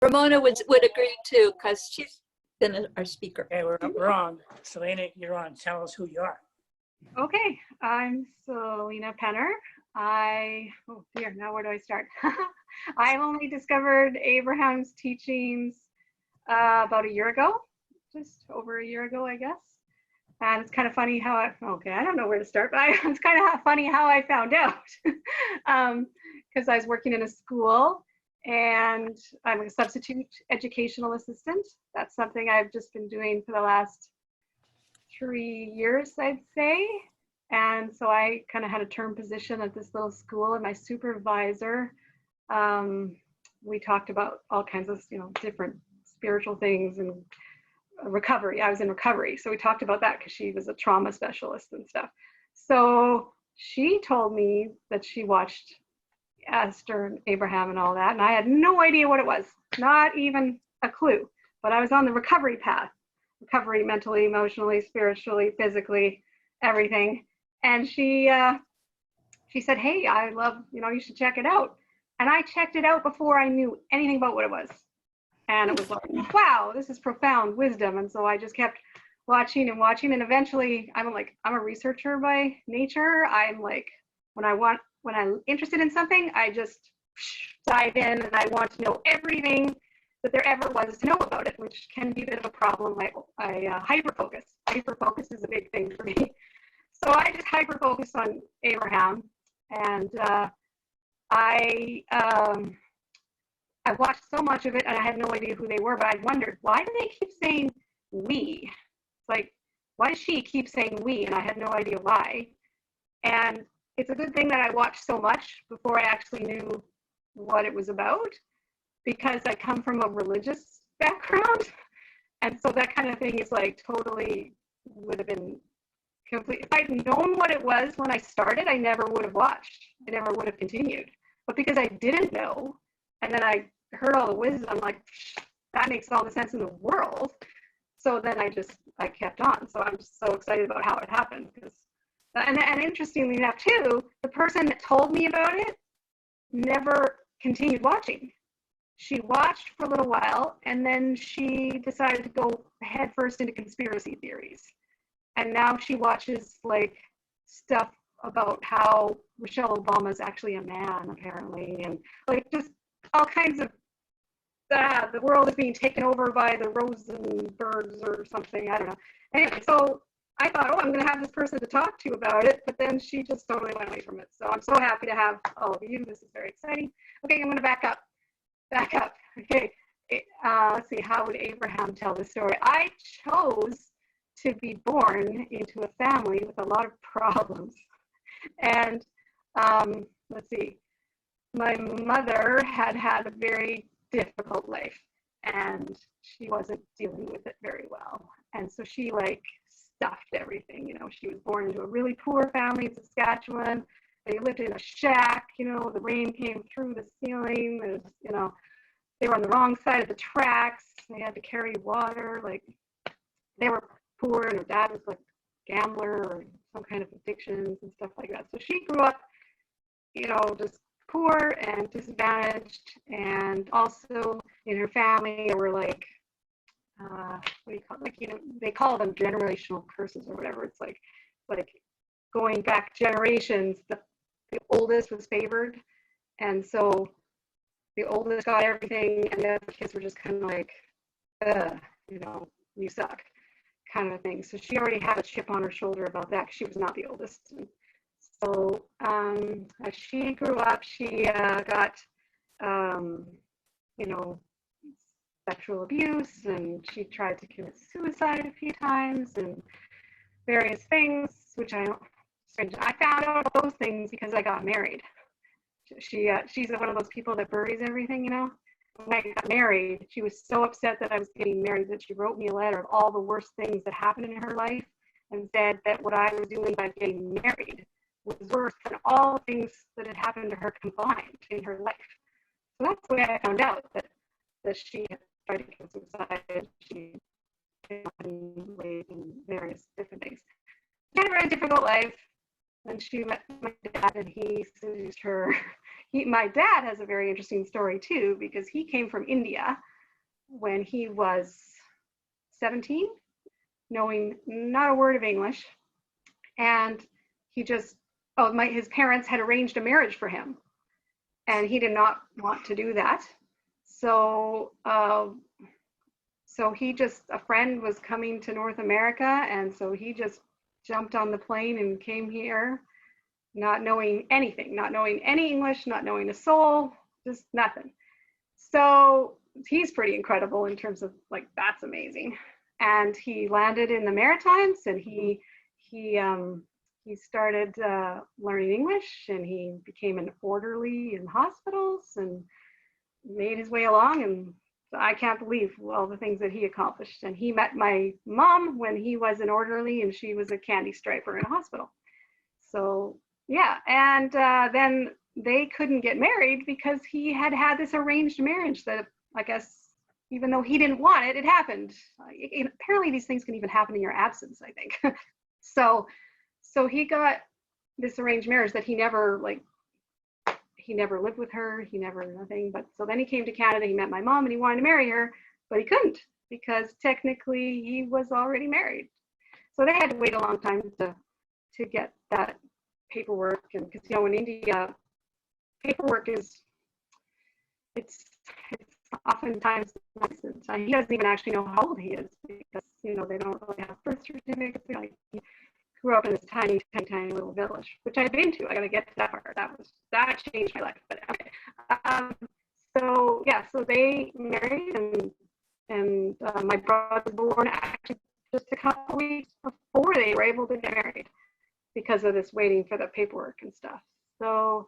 Ramona would agree too, because she's been our speaker. Okay, we're on. Selena, you're on. Tell us who you are. Okay, I'm Selina Penner. Oh dear, now where do I start? I only discovered Abraham's teachings about a year ago, just over a year ago, I guess. And it's kind of funny how I don't know where to start, but it's kind of funny how I found out. Because I was working in a school and I'm a substitute educational assistant. That's something I've just been doing for the last 3 years, I'd say. And so I kind of had a term position at this little school, and my supervisor, we talked about all kinds of, different spiritual things and recovery. I was in recovery. So we talked about that because she was a trauma specialist and stuff. So she told me that she watched Esther and Abraham and all that. And I had no idea what it was, not even a clue, but I was on the recovery path, recovery mentally, emotionally, spiritually, physically, everything. And she said, hey, I love, you should check it out. And I checked it out before I knew anything about what it was. And it was like, wow, this is profound wisdom. And so I just kept watching and watching. And eventually I'm a researcher by nature. I'm like, when I'm interested in something, I just dive in and I want to know everything that there ever was to know about it, which can be a bit of a problem. I hyper-focus. Hyper-focus is a big thing for me. So I just hyper-focused on Abraham. And I watched so much of it and I had no idea who they were, but I wondered, why do they keep saying we? Like, why does she keep saying we? And I had no idea why. And it's a good thing that I watched so much before I actually knew what it was about, because I come from a religious background. And so that kind of thing is like totally would have been complete. If I'd known what it was when I started, I never would have watched. I never would have continued. But because I didn't know, and then I heard all the wisdom, I'm like, that makes all the sense in the world. So then I kept on. So I'm just so excited about how it happened. And interestingly enough too, the person that told me about it never continued watching. She watched for a little while and then she decided to go head first into conspiracy theories. And now she watches like stuff about how Michelle Obama is actually a man, apparently, and like just all kinds of the world is being taken over by the Rosenbergs or something. I don't know. Anyway, so I thought, I'm going to have this person to talk to about it, but then she just totally went away from it. So I'm so happy to have all of you. This is very exciting. Okay, I'm going to back up. Okay, let's see. How would Abraham tell the story? I chose to be born into a family with a lot of problems. And let's see, my mother had a very difficult life and she wasn't dealing with it very well. And so she like stuffed everything, she was born into a really poor family in Saskatchewan. They lived in a shack, the rain came through the ceiling. There's, they were on the wrong side of the tracks. They had to carry water. Like they were poor and her dad was like a gambler or some kind of addictions and stuff like that. So she grew up, just poor and disadvantaged, and also in her family there were like what do you call it? Like, they call them generational curses or whatever. It's like going back generations, the oldest was favored, and so the oldest got everything and the other kids were just kind of like, you suck kind of thing. So she already had a chip on her shoulder about that because she was not the oldest. And so as she grew up, she got, sexual abuse, and she tried to commit suicide a few times and various things, which I found out about those things because I got married. She's one of those people that buries everything, When I got married, she was so upset that I was getting married that she wrote me a letter of all the worst things that happened in her life and said that what I was doing by getting married was worse than all the things that had happened to her combined in her life. So that's the way I found out that she had tried to commit suicide. She in various different things. She had a very difficult life. And she met my dad and he seduced her. My dad has a very interesting story too, because he came from India when he was 17, knowing not a word of English. And he just, his parents had arranged a marriage for him, and he did not want to do that. So, he just, a friend was coming to North America, and so he just jumped on the plane and came here, not knowing anything, not knowing any English, not knowing a soul, just nothing. So he's pretty incredible in terms of, like, that's amazing. And he landed in the Maritimes, and he started learning English, and he became an orderly in hospitals and made his way along. And I can't believe all the things that he accomplished. And he met my mom when he was an orderly, and she was a candy striper in a hospital. So yeah, and then they couldn't get married because he had this arranged marriage that, I guess, even though he didn't want it, it happened. Apparently these things can even happen in your absence, I think. So he got this arranged marriage that he never lived with her, he never nothing. But so then he came to Canada, he met my mom, and he wanted to marry her, but he couldn't because technically he was already married. So they had to wait a long time to get that paperwork. And because, you know, in India, paperwork is, it's oftentimes nonsense. He doesn't even actually know how old he is because, you know, they don't really have birth certificates. Like, he grew up in this tiny little village, which I've been to. I got to get to that part. That changed my life. But okay. So yeah, so they married, and my brother was born actually just a couple weeks before they were able to get married because of this waiting for the paperwork and stuff. So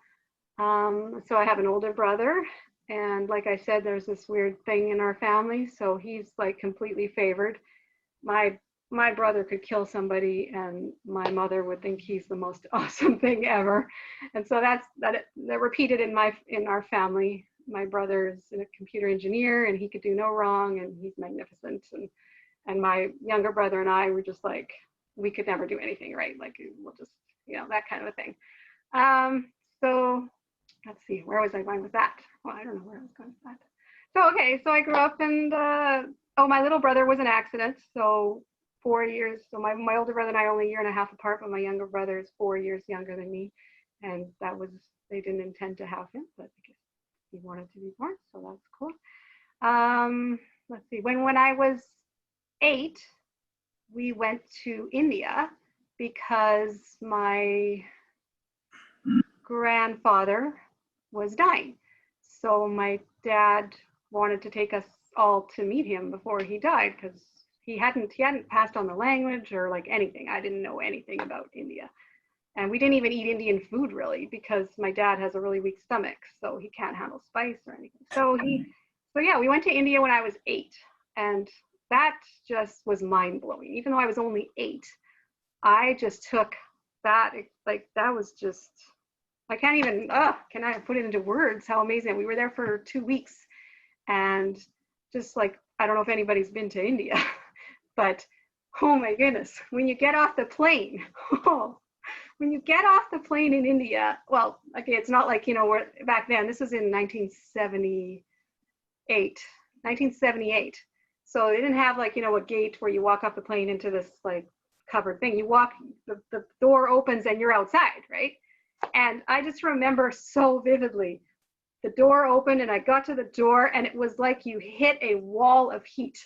so I have an older brother, and like I said, there's this weird thing in our family. So he's like completely favored. My brother could kill somebody, and my mother would think he's the most awesome thing ever. And so that repeated in our family. My brother's a computer engineer, and he could do no wrong, and he's magnificent. And my younger brother and I were just like, we could never do anything right. Like, we'll just, you know, that kind of a thing. So let's see, where was I going with that? Well, I don't know where I was going with that. So, okay, so I grew up, and my little brother was an accident. So 4 years, so my older brother and I are only a year and a half apart, but my younger brother is 4 years younger than me. And they didn't intend to have him, but because he wanted to be born, so that's cool. Let's see, when I was 8, we went to India because my grandfather was dying. So my dad wanted to take us all to meet him before he died, because he hadn't passed on the language or like anything. I didn't know anything about India. And we didn't even eat Indian food really, because my dad has a really weak stomach, so he can't handle spice or anything. So yeah, we went to India when I was 8, and that just was mind blowing. Even though I was only 8, I just took that, like, that was just, I can't even, can I put it into words how amazing. We were there for 2 weeks, and just like, I don't know if anybody's been to India, but oh my goodness, when you get off the plane, when you get off the plane in India, well, okay, it's not like, you know, where back then, this was in 1978. So they didn't have, like, you know, a gate where you walk off the plane into this like covered thing. You walk, the door opens and you're outside, right? And I just remember so vividly, the door opened and I got to the door, and it was like you hit a wall of heat.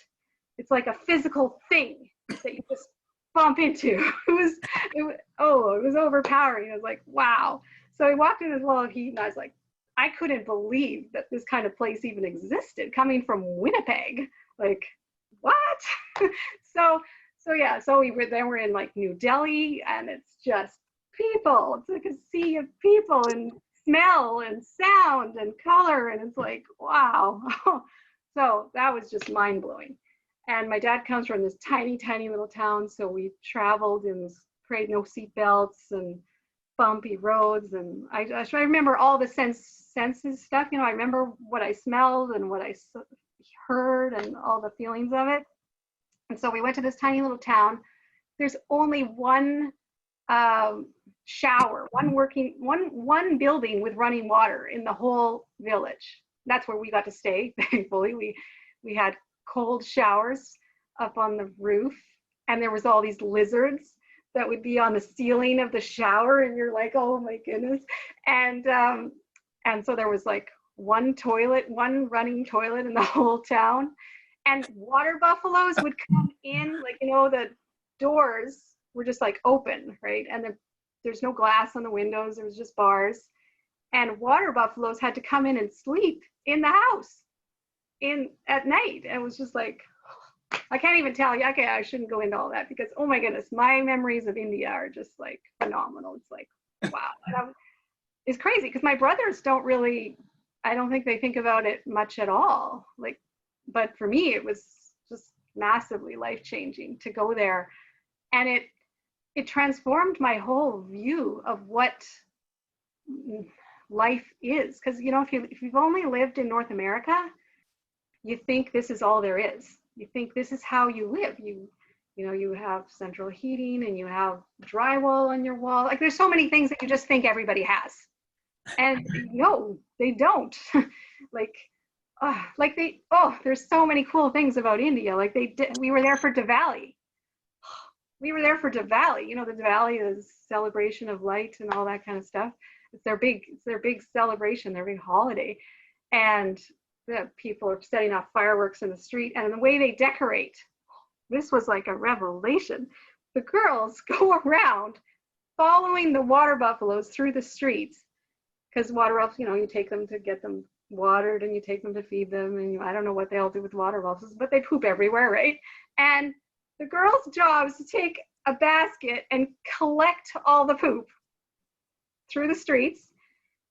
It's like a physical thing that you just bump into. It was overpowering. I was like, wow. So I walked in this wall of heat, and I was like, I couldn't believe that this kind of place even existed, coming from Winnipeg. Like, what? So yeah, so we're in like New Delhi, and it's just people. It's like a sea of people, and smell and sound and color, and it's like, wow. So that was just mind-blowing. And my dad comes from this tiny little town, so we traveled in this great, no seatbelts and bumpy roads. And I remember all the senses stuff. You know, I remember what I smelled and what I heard and all the feelings of it. And so we went to this tiny little town. There's only one shower, one building with running water in the whole village. That's where we got to stay. Thankfully, we had cold showers up on the roof, and there was all these lizards that would be on the ceiling of the shower, and you're like, oh my goodness. And so there was like one running toilet in the whole town, and water buffaloes would come in, like, you know, the doors were just like open, right? And there's no glass on the windows, there was just bars, and water buffaloes had to come in and sleep in the house at night. And it was just like, I can't even tell you. Okay, I shouldn't go into all that because, oh my goodness, my memories of India are just like phenomenal. It's like, wow. It's crazy because my brothers don't really, I don't think they think about it much at all. Like, but for me, it was just massively life-changing to go there. And it transformed my whole view of what life is. Because, you know, if you've only lived in North America, you think this is all there is. You think this is how you live. You know, you have central heating and you have drywall on your wall. Like, there's so many things that you just think everybody has. And no, they don't. There's so many cool things about India. Like we were there for Diwali. We were there for Diwali. You know, the Diwali is celebration of light and all that kind of stuff. It's their big celebration, their big holiday. And the people are setting off fireworks in the street, and the way they decorate, this was like a revelation. The girls go around following the water buffaloes through the streets, because water buffaloes, you know, you take them to get them watered and you take them to feed them, and I don't know what they all do with water buffaloes, but they poop everywhere, right? And the girls' job is to take a basket and collect all the poop through the streets.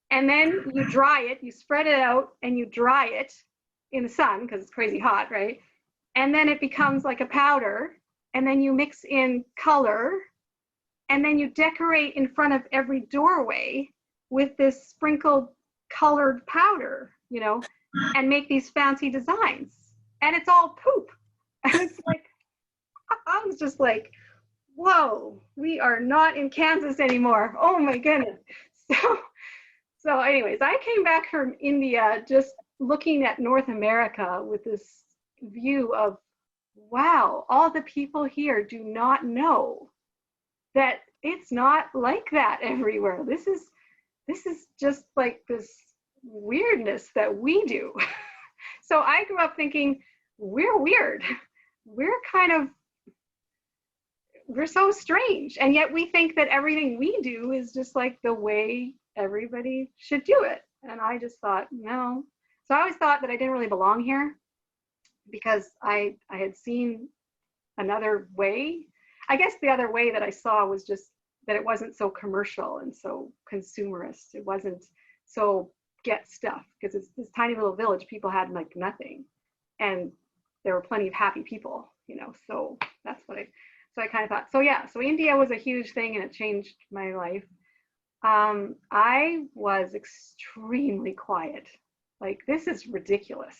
And then you dry it, you spread it out and you dry it in the sun because it's crazy hot, right? And then it becomes like a powder, and then you mix in color, and then you decorate in front of every doorway with this sprinkled colored powder, you know, and make these fancy designs. And it's all poop. And it's like, I was just like, whoa, we are not in Kansas anymore. Oh my goodness. So anyways, I came back from India just looking at North America with this view of, wow, all the people here do not know that it's not like that everywhere. This is just like this weirdness that we do. So I grew up thinking, we're weird. We're so strange. And yet we think that everything we do is just like the way everybody should do it. And I just thought, no. So I always thought that I didn't really belong here because I had seen another way. I guess the other way that I saw was just that it wasn't so commercial and so consumerist. It wasn't so get stuff, because it's this tiny little village. People had like nothing, and there were plenty of happy people, you know. So that's what I kind of thought. So yeah, so India was a huge thing, and it changed my life. I was extremely quiet. Like, this is ridiculous,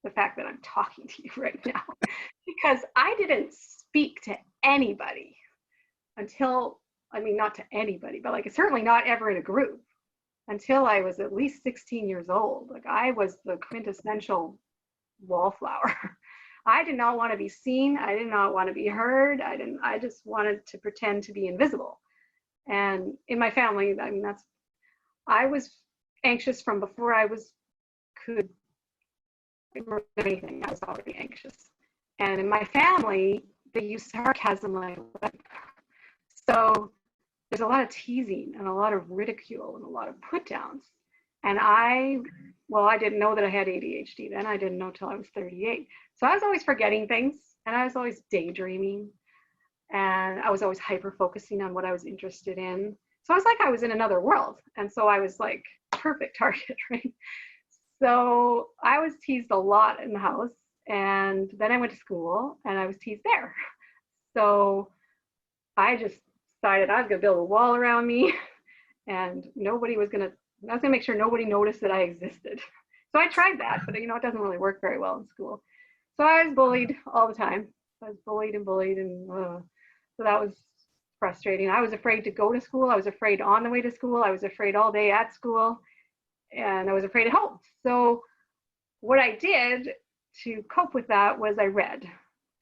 the fact that I'm talking to you right now, because I didn't speak to anybody until, I mean, not to anybody, but like certainly not ever in a group until I was at least 16 years old. Like, I was the quintessential wallflower. I did not want to be seen. I did not want to be heard. I just wanted to pretend to be invisible. And in my family, I mean, I was anxious from before I could remember anything. I was already anxious. And in my family, they use sarcasm like that. So there's a lot of teasing and a lot of ridicule and a lot of put downs. And I didn't know that I had ADHD then. I didn't know till I was 38. So I was always forgetting things, and I was always daydreaming, and I was always hyper focusing on what I was interested in. So I was like, I was in another world. And so I was like perfect target, right? So I was teased a lot in the house, and then I went to school and I was teased there. So I just decided I was gonna build a wall around me, and I was gonna make sure nobody noticed that I existed. So I tried that, but you know, it doesn't really work very well in school. So I was bullied all the time. I was bullied, and so that was frustrating. I was afraid to go to school. I was afraid on the way to school. I was afraid all day at school, and I was afraid at home. So what I did to cope with that was I read.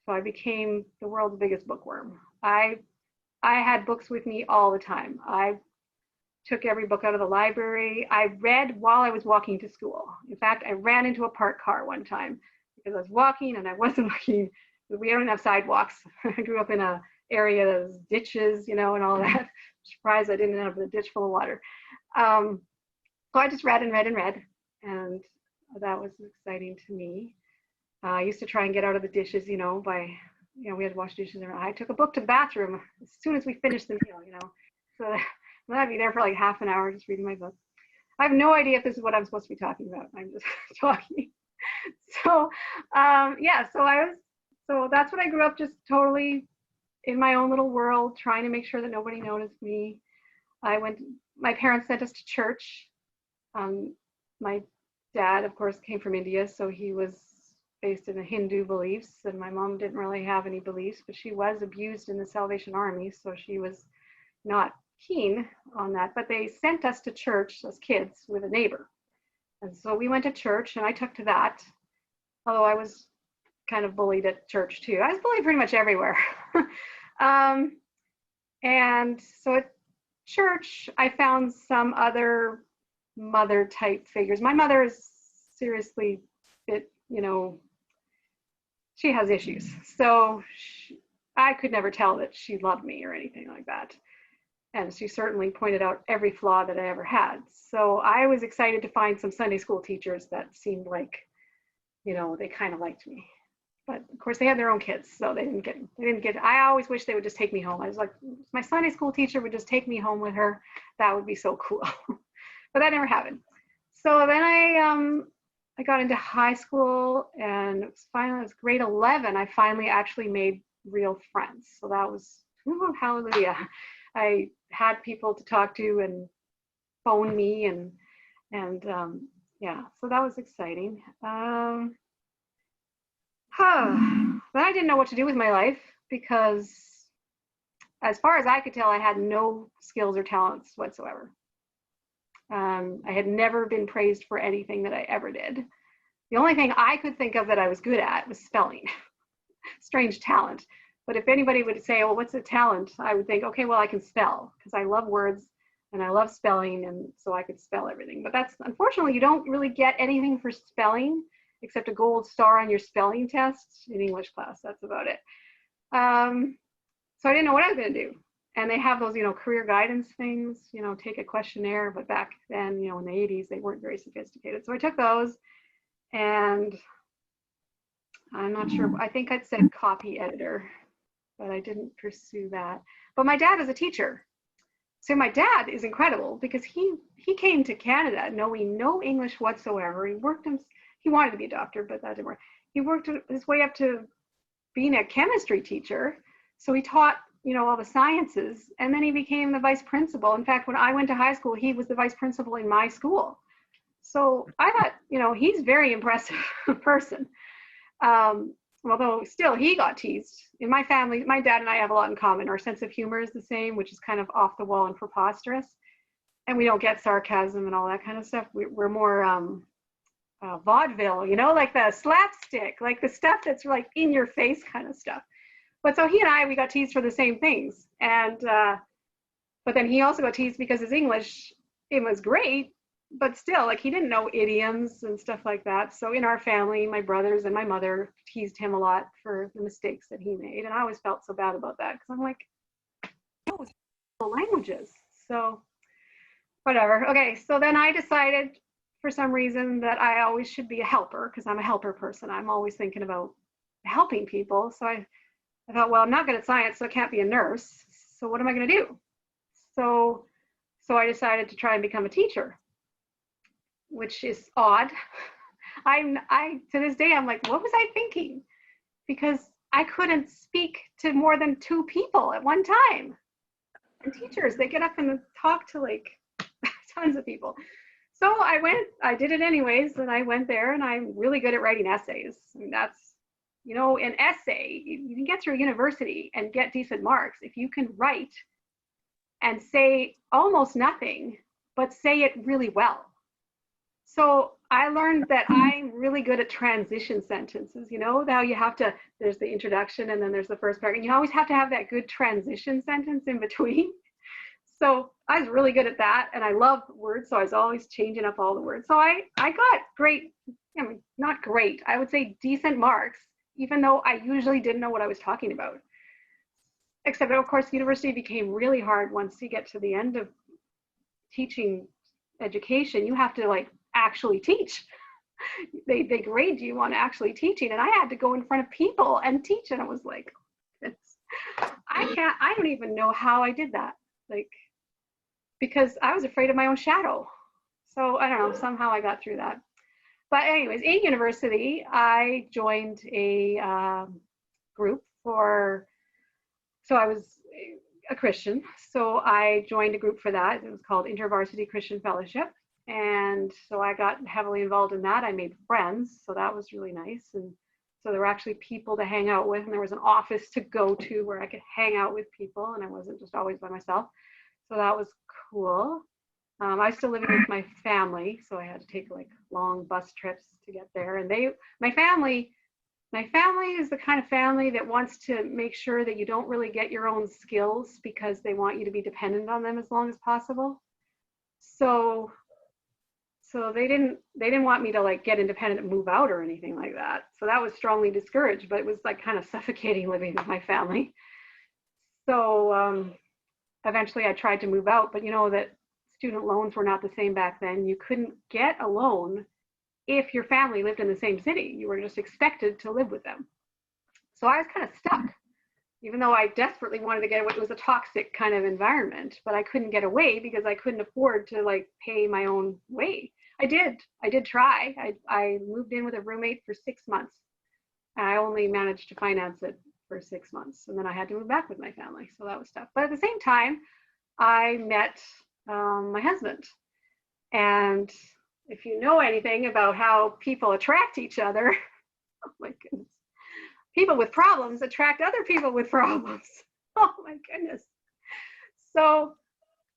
So I became the world's biggest bookworm. I had books with me all the time. I took every book out of the library. I read while I was walking to school. In fact, I ran into a parked car one time because I was walking and I wasn't looking. We don't have sidewalks. I grew up in a area that was ditches, you know, and all that. Surprised I didn't end up in a ditch full of water. So I just read and read and read, and that was exciting to me. I used to try and get out of the dishes, you know, we had to wash dishes. And I took a book to the bathroom as soon as we finished the meal, you know. So I'd be there for like half an hour just reading my book. I have no idea if this is what I'm supposed to be talking about. I'm just talking. So so that's what I grew up, just totally in my own little world, trying to make sure that nobody noticed me. My parents sent us to church. My dad, of course, came from India, so he was based in the Hindu beliefs, and my mom didn't really have any beliefs, but she was abused in the Salvation Army, so she was not keen on that. But they sent us to church as kids with a neighbor, and so we went to church, and I took to that, although I was kind of bullied at church too. I was bullied pretty much everywhere. And so at church, I found some other mother type figures. My mother is seriously bit, you know, she has issues. So I could never tell that she loved me or anything like that. And she certainly pointed out every flaw that I ever had. So I was excited to find some Sunday school teachers that seemed like, you know, they kind of liked me. But of course they had their own kids, so they didn't get, I always wish they would just take me home. I was like, my Sunday school teacher would just take me home with her. That would be so cool. But that never happened. So then I got into high school, and it was grade 11. I finally actually made real friends. So that was, hallelujah. I had people to talk to and phone me, and yeah, so that was exciting. But I didn't know what to do with my life, because as far as I could tell, I had no skills or talents whatsoever. I had never been praised for anything that I ever did. The only thing I could think of that I was good at was spelling. Strange talent. But if anybody would say, well, what's a talent? I would think, okay, well, I can spell, because I love words and I love spelling, and so I could spell everything. But that's, unfortunately, you don't really get anything for spelling except a gold star on your spelling test in English class. That's about it. So I didn't know what I was going to do. And they have those, you know, career guidance things, you know, take a questionnaire. But back then, you know, in the 80s, they weren't very sophisticated. So I took those, and I'm not sure. I think I'd said copy editor, but I didn't pursue that. But my dad is a teacher. So my dad is incredible, because he came to Canada knowing no English whatsoever. He wanted to be a doctor, but that didn't work. He worked his way up to being a chemistry teacher. So he taught, you know, all the sciences, and then he became the vice principal. In fact, when I went to high school, he was the vice principal in my school. So I thought, you know, he's a very impressive person. Although still he got teased. In my family, my dad and I have a lot in common. Our sense of humor is the same, which is kind of off the wall and preposterous. And we don't get sarcasm and all that kind of stuff. We're more vaudeville, you know, like the slapstick, like the stuff that's like in your face kind of stuff. But so he and I, we got teased for the same things. And, but then he also got teased because his English, it was great, but still, like, he didn't know idioms and stuff like that. So in our family, my brothers and my mother teased him a lot for the mistakes that he made. And I always felt so bad about that, because I'm like, oh, the languages. So whatever. Okay, so then I decided for some reason that I always should be a helper, because I'm a helper person. I'm always thinking about helping people. So I thought, well, I'm not good at science, so I can't be a nurse. So what am I going to do? So I decided to try and become a teacher, which is odd. I to this day, I'm like, what was I thinking? Because I couldn't speak to more than 2 people at one time. And teachers, they get up and talk to like tons of people. So I did it anyways, and I went there, and I'm really good at writing essays. I mean, that's, you know, an essay, you can get through university and get decent marks if you can write and say almost nothing, but say it really well. So I learned that I'm really good at transition sentences. You know how you have to, there's the introduction and then there's the first paragraph. You always have to have that good transition sentence in between. So I was really good at that, and I love words, so I was always changing up all the words. So I got great, I mean, not great, I would say decent marks, even though I usually didn't know what I was talking about. Except, of course, university became really hard once you get to the end of teaching education. You have to like actually teach. They grade you on actually teaching, and I had to go in front of people and teach, and it was like, I don't even know how I did that. Like, because I was afraid of my own shadow. So I don't know, somehow I got through that. But anyways, in university, I joined a group for, so I was a Christian. So I joined a group for that. It was called InterVarsity Christian Fellowship. And so I got heavily involved in that. I made friends, so that was really nice. And so there were actually people to hang out with, and there was an office to go to where I could hang out with people, and I wasn't just always by myself. So that was cool. I was still living with my family, so I had to take like long bus trips to get there. And my family is the kind of family that wants to make sure that you don't really get your own skills because they want you to be dependent on them as long as possible. So they didn't want me to like get independent and move out or anything like that. So that was strongly discouraged, but it was like kind of suffocating living with my family. So eventually I tried to move out, but you know that student loans were not the same back then. You couldn't get a loan if your family lived in the same city. You were just expected to live with them. So I was kind of stuck, even though I desperately wanted to get away. It was a toxic kind of environment, but I couldn't get away because I couldn't afford to like pay my own way. I did try. I moved in with a roommate for 6 months. And I only managed to finance it for 6 months. And then I had to move back with my family. So that was tough. But at the same time, I met my husband. And if you know anything about how people attract each other, oh my goodness, people with problems attract other people with problems. Oh my goodness. So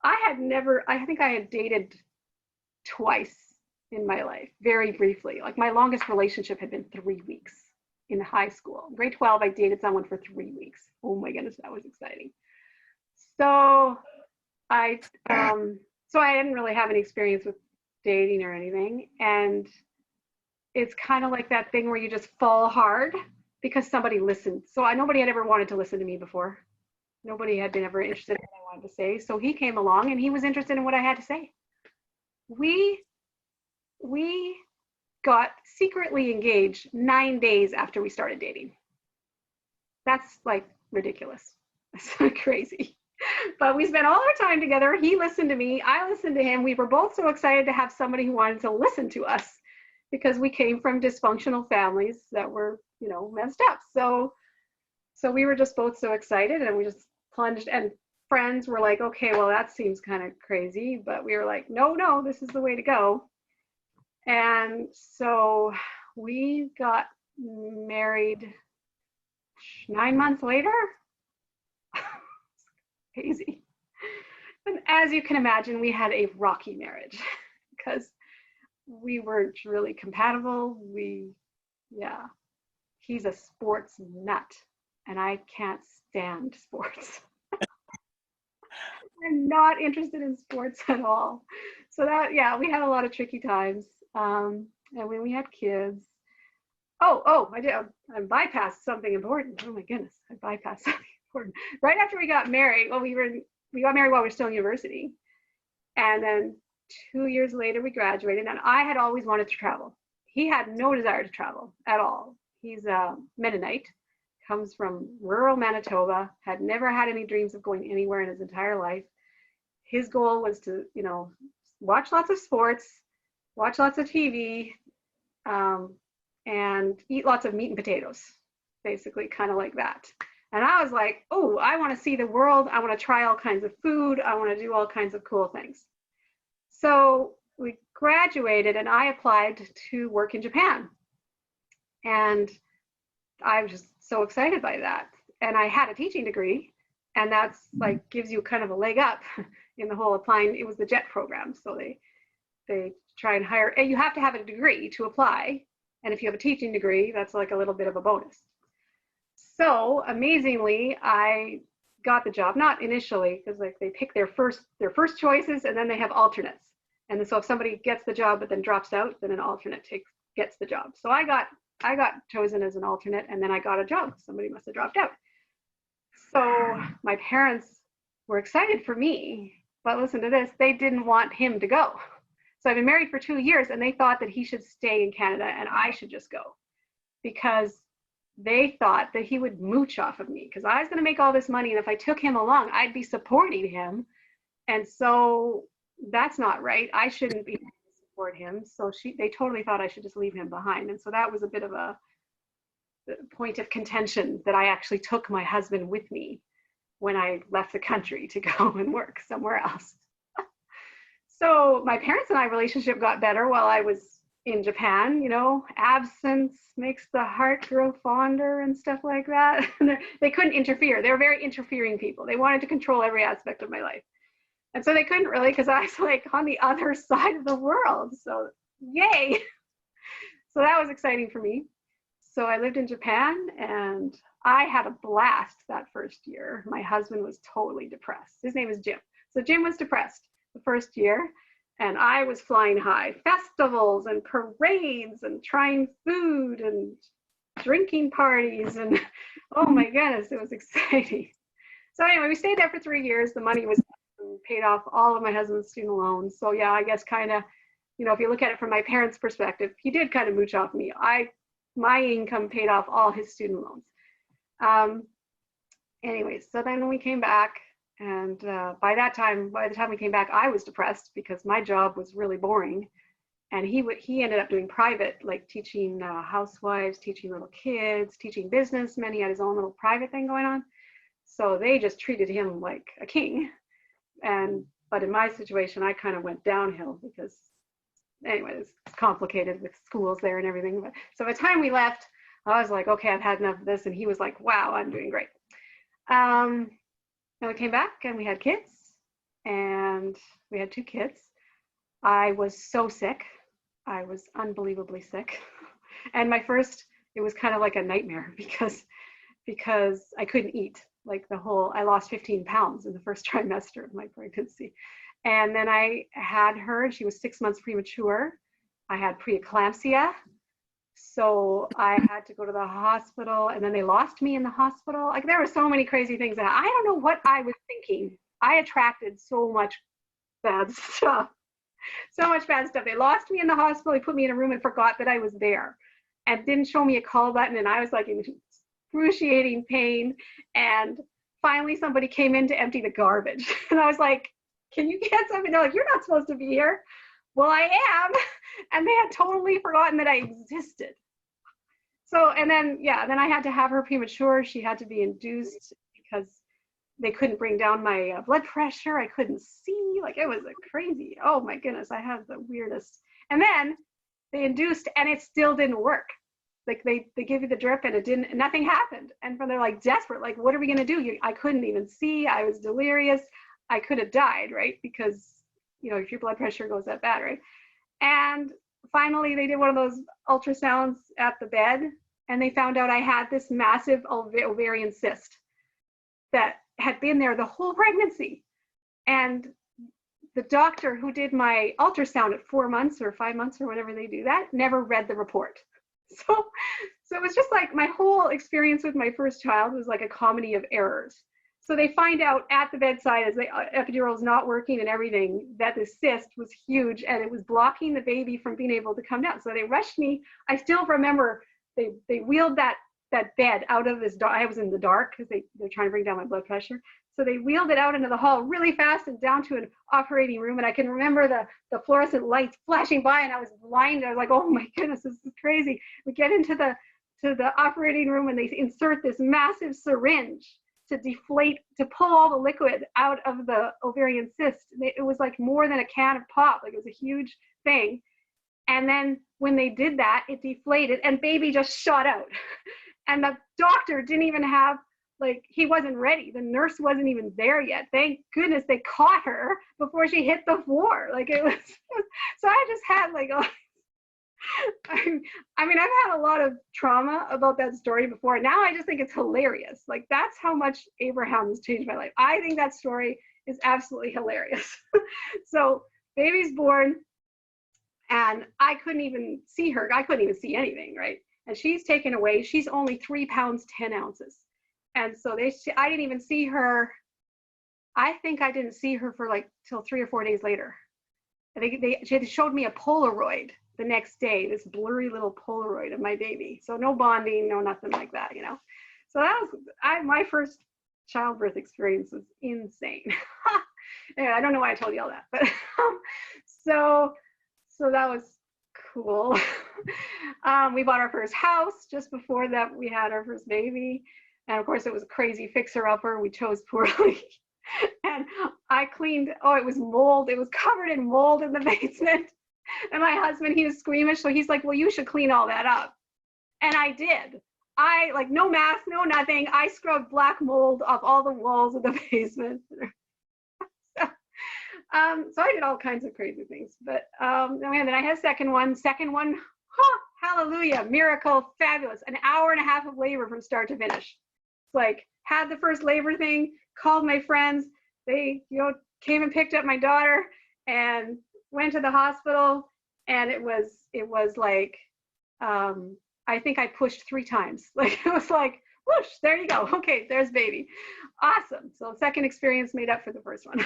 I think I had dated twice in my life, very briefly. Like my longest relationship had been 3 weeks in high school. Grade 12, I dated someone for 3 weeks. Oh my goodness, that was exciting. So I didn't really have any experience with dating or anything. And it's kind of like that thing where you just fall hard because somebody listened. So nobody had ever wanted to listen to me before. Nobody had been ever interested in what I wanted to say. So he came along and he was interested in what I had to say. We got secretly engaged 9 days after we started dating. That's like ridiculous. That's crazy. But we spent all our time together. He listened to me. I listened to him. We were both so excited to have somebody who wanted to listen to us because we came from dysfunctional families that were, you know, messed up. So we were just both so excited, and we just plunged. And friends were like, okay, well, that seems kind of crazy. But we were like, no, this is the way to go. And so we got married 9 months later. Crazy. And as you can imagine, we had a rocky marriage because we weren't really compatible. He's a sports nut and I can't stand sports. I'm not interested in sports at all. So we had a lot of tricky times. And when we had kids, I bypassed something important. Oh my goodness, I bypassed something important. Right after we got married, we got married while we were still in university. And then 2 years later, we graduated, and I had always wanted to travel. He had no desire to travel at all. He's a Mennonite, comes from rural Manitoba, had never had any dreams of going anywhere in his entire life. His goal was to, you know, watch lots of sports, watch lots of TV, and eat lots of meat and potatoes, basically, kind of like that. And I was like, oh, I want to see the world. I want to try all kinds of food. I want to do all kinds of cool things. So we graduated and I applied to work in Japan. And I was just so excited by that. And I had a teaching degree, and that's like gives you kind of a leg up in the whole applying. It was the JET program. So they try and hire, and you have to have a degree to apply. And if you have a teaching degree, that's like a little bit of a bonus. So amazingly, I got the job, not initially, because like they pick their first choices and then they have alternates. And then, so if somebody gets the job but then drops out, then an alternate gets the job. So I got chosen as an alternate, and then I got a job. Somebody must have dropped out. So my parents were excited for me, but listen to this, they didn't want him to go. So I've been married for 2 years, and they thought that he should stay in Canada and I should just go, because they thought that he would mooch off of me, because I was going to make all this money, and if I took him along, I'd be supporting him. And so that's not right. I shouldn't be able to support him. So they totally thought I should just leave him behind. And so that was a bit of a point of contention, that I actually took my husband with me when I left the country to go and work somewhere else. So my parents and I relationship got better while I was in Japan. You know, absence makes the heart grow fonder and stuff like that. They couldn't interfere. They were very interfering people. They wanted to control every aspect of my life. And so they couldn't really, because I was like on the other side of the world. So yay. So that was exciting for me. So I lived in Japan, and I had a blast that first year. My husband was totally depressed. His name is Jim. So Jim was depressed the first year, and I was flying high. Festivals and parades and trying food and drinking parties, and oh my goodness, it was exciting. So anyway, we stayed there for 3 years. The money was paid off all of my husband's student loans. So yeah, I guess kind of, you know, if you look at it from my parents' perspective, he did kind of mooch off me. My income paid off all his student loans. Anyways, so then we came back, and by the time we came back, I was depressed because my job was really boring, and he ended up doing private, like teaching housewives, teaching little kids, teaching businessmen. He had his own little private thing going on, so they just treated him like a king. But in my situation, I kind of went downhill because, anyway, it's complicated with schools there and everything. But so by the time we left, I was like, okay, I've had enough of this. And he was like, wow, I'm doing great. And we came back and we had kids, and we had 2 kids. I was so sick. I was unbelievably sick. And it was kind of like a nightmare because I couldn't eat. Like I lost 15 pounds in the first trimester of my pregnancy. And then I had her, she was 6 months premature. I had preeclampsia. So I had to go to the hospital, and then they lost me in the hospital. Like, there were so many crazy things that I don't know what I was thinking. I attracted so much bad stuff. So much bad stuff. They lost me in the hospital. They put me in a room and forgot that I was there, and didn't show me a call button. And I was like in excruciating pain. And finally somebody came in to empty the garbage. And I was like, can you get something? They're like, you're not supposed to be here. Well, I am. And they had totally forgotten that I existed. So, and then I had to have her premature. She had to be induced because they couldn't bring down my blood pressure. I couldn't see. Like, it was a crazy, oh my goodness, I had the weirdest. And then they induced, and it still didn't work. Like, they give you the drip, and nothing happened. And they're like desperate, like, what are we gonna do? I couldn't even see. I was delirious. I could have died, right? Because, you know, if your blood pressure goes that bad, right? And finally, they did one of those ultrasounds at the bed, and they found out I had this massive ovarian cyst that had been there the whole pregnancy. And the doctor who did my ultrasound at 4 months or 5 months or whenever they do that never read the report. So it was just like my whole experience with my first child was like a comedy of errors. So they find out at the bedside, as the epidural is not working and everything, that the cyst was huge and it was blocking the baby from being able to come down. So they rushed me. I still remember they wheeled that bed out of this dark. I was in the dark because they're trying to bring down my blood pressure. So they wheeled it out into the hall really fast and down to an operating room. And I can remember the fluorescent lights flashing by, and I was blinded. I was like, oh my goodness, this is crazy. We get into the operating room, and they insert this massive syringe to pull all the liquid out of the ovarian cyst. It was like more than a can of pop. Like, it was a huge thing. And then when they did that, it deflated and baby just shot out. And the doctor didn't even have like he wasn't ready. The nurse wasn't even there yet. Thank goodness they caught her before she hit the floor. Like it was, so I just had like, I mean, I've had a lot of trauma about that story before. Now I just think it's hilarious. Like that's how much Abraham has changed my life. I think that story is absolutely hilarious. So baby's born and I couldn't even see her. I couldn't even see anything, right? And she's taken away. She's only 3 pounds, 10 ounces. And so I didn't even see her. I think I didn't see her for like till 3 or 4 days later. She showed me a Polaroid the next day, this blurry little Polaroid of my baby. So no bonding, no nothing like that, you know. So that was my first childbirth experience was insane. Yeah, I don't know why I told you all that, but so that was cool. We bought our first house just before that we had our first baby. And of course it was a crazy fixer-upper. We chose poorly. And I cleaned, it was mold. It was covered in mold in the basement. And my husband, he was squeamish. So he's like, well, you should clean all that up. And I did. I like no mask, no nothing. I scrubbed black mold off all the walls of the basement. So I did all kinds of crazy things. But then I had a second one, hallelujah, miracle, fabulous. An hour and a half of labor from start to finish. Like had the first labor thing, called my friends. They, came and picked up my daughter and went to the hospital. And it was like, I think I pushed 3 times. Like it was like, whoosh, there you go. Okay, there's baby. Awesome. So second experience made up for the first one.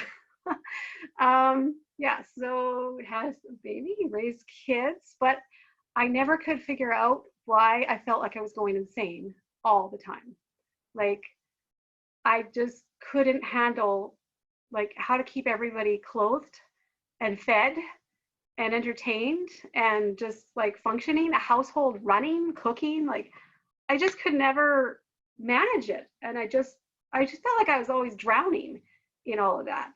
Yeah, so had a baby, raised kids, but I never could figure out why I felt like I was going insane all the time. Like I just couldn't handle like how to keep everybody clothed and fed and entertained and just like functioning, a household running, cooking. Like I just could never manage it. And I just felt like I was always drowning in all of that.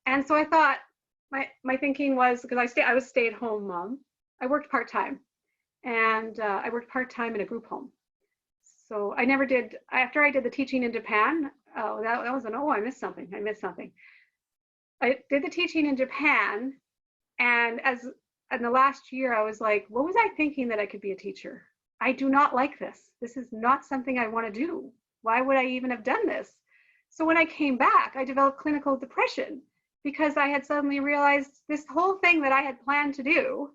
And so I thought my thinking was, because I was a stay-at-home mom. I worked part-time and I worked part-time in a group home. So I never did, after I did the teaching in Japan, that was I missed something. I did the teaching in Japan, and in the last year, I was like, what was I thinking that I could be a teacher? I do not like this. This is not something I want to do. Why would I even have done this? So when I came back, I developed clinical depression because I had suddenly realized this whole thing that I had planned to do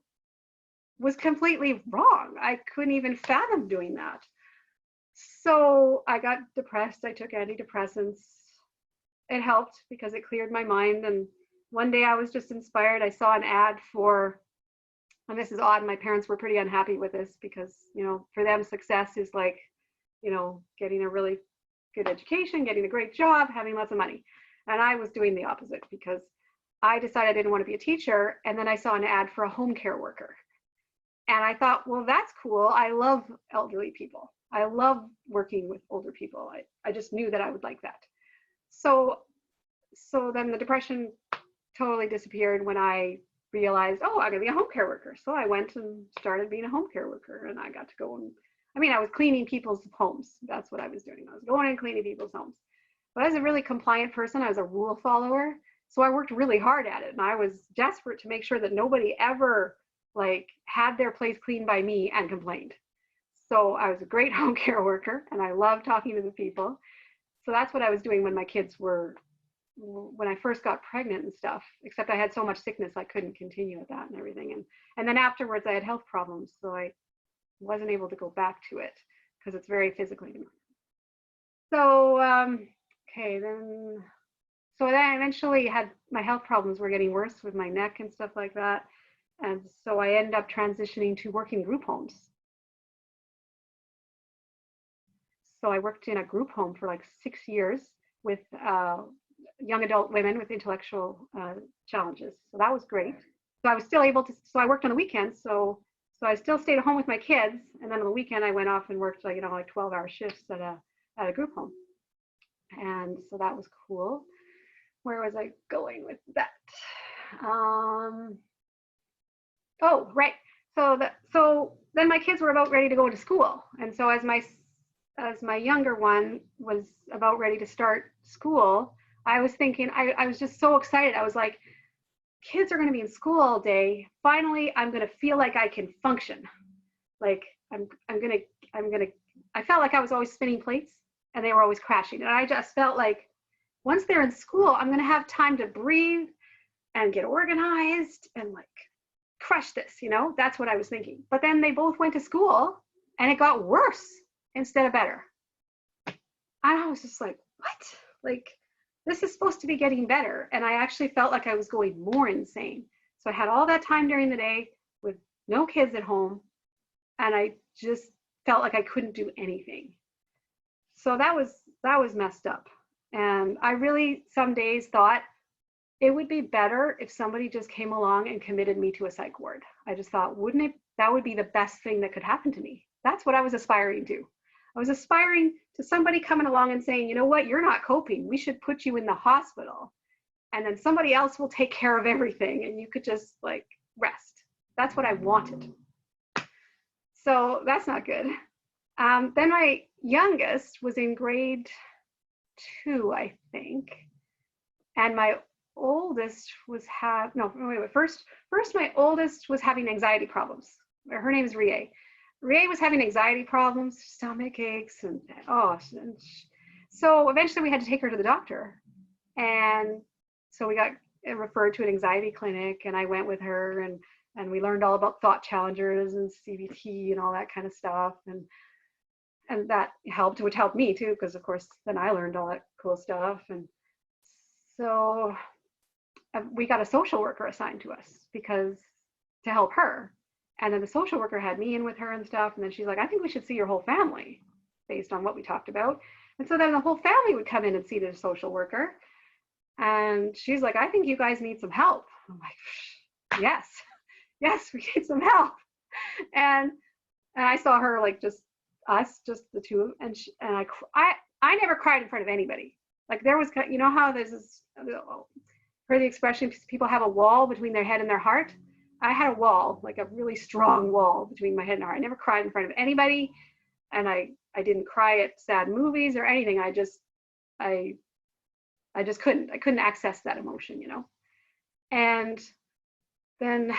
was completely wrong. I couldn't even fathom doing that. So I got depressed. I took antidepressants. It helped because it cleared my mind. And one day I was just inspired. I saw an ad for, and this is odd, my parents were pretty unhappy with this because, for them success is like, getting a really good education, getting a great job, having lots of money. And I was doing the opposite because I decided I didn't want to be a teacher. And then I saw an ad for a home care worker. And I thought, well, that's cool. I love elderly people. I love working with older people. I just knew that I would like that. So then the depression totally disappeared when I realized, I'm going to be a home care worker. So I went and started being a home care worker, and I got to go I was cleaning people's homes. That's what I was doing. I was going and cleaning people's homes. But I was a really compliant person. I was a rule follower. So I worked really hard at it. And I was desperate to make sure that nobody ever had their place cleaned by me and complained. So I was a great home care worker and I loved talking to the people. So that's what I was doing when when I first got pregnant and stuff, except I had so much sickness, I couldn't continue with that and everything. And then afterwards I had health problems. So I wasn't able to go back to it because it's very physically demanding. So, so then I eventually my health problems were getting worse with my neck and stuff like that. And so I ended up transitioning to working group homes. So I worked in a group home for like 6 years with young adult women with intellectual challenges. So that was great. So I was still able to, so I worked on the weekends. So I still stayed at home with my kids. And then on the weekend, I went off and worked like 12-hour shifts at a group home. And so that was cool. Where was I going with that? Oh, right. So then my kids were about ready to go to school. And so as my as my younger one was about ready to start school, I was thinking, I was just so excited. I was like, kids are going to be in school all day. Finally, I'm going to feel like I can function. Like I felt like I was always spinning plates and they were always crashing. And I just felt like once they're in school, I'm going to have time to breathe and get organized and like crush this, that's what I was thinking. But then they both went to school and it got worse instead of better. And I was just like, what? Like, this is supposed to be getting better. And I actually felt like I was going more insane. So I had all that time during the day with no kids at home. And I just felt like I couldn't do anything. So that was messed up. And I really some days thought it would be better if somebody just came along and committed me to a psych ward. I just thought, that would be the best thing that could happen to me. That's what I was aspiring to. I was aspiring to somebody coming along and saying, you know what, you're not coping. We should put you in the hospital. And then somebody else will take care of everything and you could just like rest. That's what I wanted. So that's not good. Then my youngest was in grade 2, I think. And my oldest was first my oldest was having anxiety problems. Her name is Rie. Rie was having anxiety problems, stomach aches, and so eventually we had to take her to the doctor. And so we got referred to an anxiety clinic, and I went with her, and we learned all about thought challengers and CBT and all that kind of stuff. And that helped, which helped me too, because of course then I learned all that cool stuff. And so we got a social worker assigned to us to help her. And then the social worker had me in with her and stuff. And then she's like, I think we should see your whole family based on what we talked about. And so then the whole family would come in and see the social worker. And she's like, I think you guys need some help. I'm like, yes, we need some help. And I saw her like just the two. And I never cried in front of anybody. Like there was, how there's this, heard the expression, people have a wall between their head and their heart. I had a wall, like a really strong wall between my head and heart. I never cried in front of anybody. And I didn't cry at sad movies or anything. I just couldn't. I couldn't access that emotion, And then,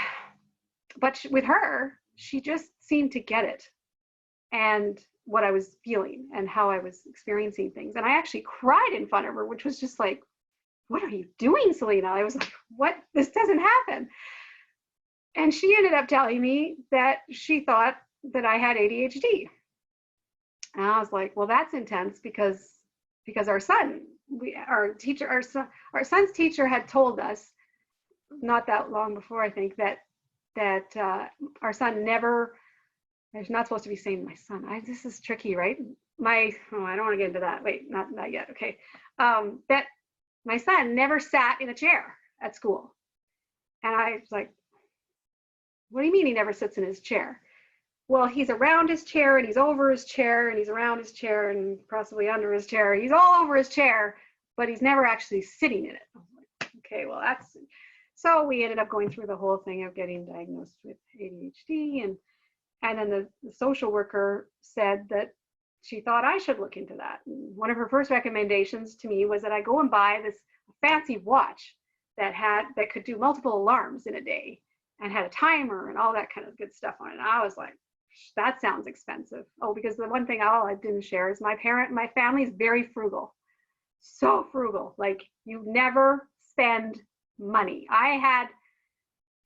but with her, she just seemed to get it and what I was feeling and how I was experiencing things. And I actually cried in front of her, which was just like, what are you doing, Selina? I was like, what? This doesn't happen. And she ended up telling me that she thought that I had ADHD. And I was like, well, that's intense because our son's teacher had told us not that long before, I think, that our son never, I'm not supposed to be saying my son. This is tricky, right? I don't want to get into that. Wait, not yet. Okay. That my son never sat in a chair at school. And I was like, what do you mean he never sits in his chair? Well, he's around his chair and he's over his chair and he's around his chair and possibly under his chair. He's all over his chair, but he's never actually sitting in it. I was like, okay, well, so we ended up going through the whole thing of getting diagnosed with ADHD. And then the social worker said that she thought I should look into that. And one of her first recommendations to me was that I go and buy this fancy watch that could do multiple alarms in a day and had a timer and all that kind of good stuff on it. And I was like, that sounds expensive. Oh, because the one thing I didn't share is my family is very frugal. So frugal. Like you never spend money. I had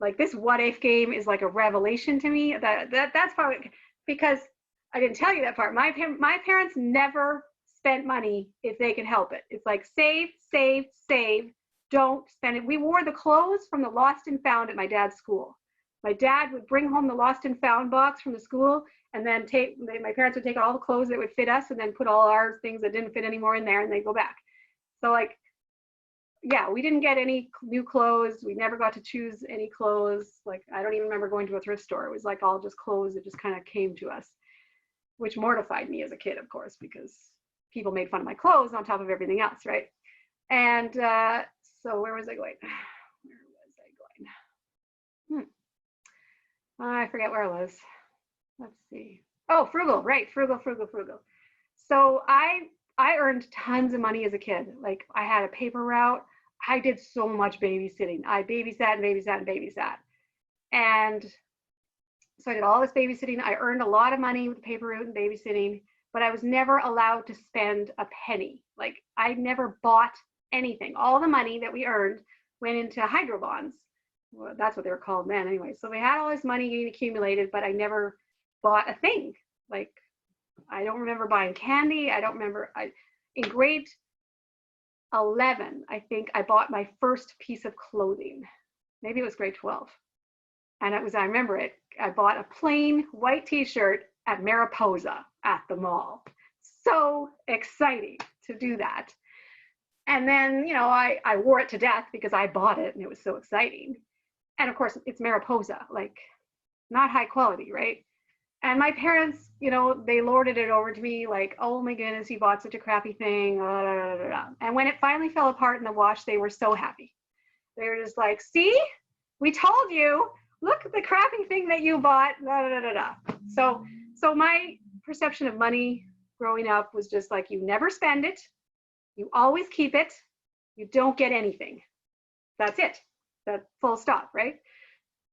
like this what if game is like a revelation to me. That's probably because I didn't tell you that part. My parents never spent money if they could help it. It's like save, save, save. Don't spend it. We wore the clothes from the lost and found at my dad's school. My dad would bring home the lost and found box from the school, and then my parents would take all the clothes that would fit us and then put all our things that didn't fit anymore in there, and they'd go back. So like, yeah, we didn't get any new clothes. We never got to choose any clothes. Like, I don't even remember going to a thrift store. It was like all just clothes that just kind of came to us, which mortified me as a kid, of course, because people made fun of my clothes on top of everything else, right? And so where was I going? I forget where I was. Let's see. Oh, frugal, right? Frugal. So I earned tons of money as a kid. Like I had a paper route. I did so much babysitting. I babysat and babysat and babysat. And so I did all this babysitting. I earned a lot of money with paper route and babysitting, but I was never allowed to spend a penny. Like I never bought anything. All the money that we earned went into hydro bonds. Well, that's what they were called then anyway. So we had all this money getting accumulated, but I never bought a thing. Like I don't remember buying candy. I don't remember. In grade 11, I think I bought my first piece of clothing. Maybe it was grade 12. And I remember it. I bought a plain white t-shirt at Mariposa at the mall. So exciting to do that. And then, you know, I wore it to death because I bought it and it was so exciting. And of course, it's Mariposa, like not high quality, right? And my parents, you know, they lorded it over to me like, oh my goodness, you bought such a crappy thing. Blah, blah, blah, blah. And when it finally fell apart in the wash, they were so happy. They were just like, see, we told you, look at the crappy thing that you bought. Blah, blah, blah, blah. So my perception of money growing up was just like, you never spend it. You always keep it. You don't get anything. That's it. That full stop, right?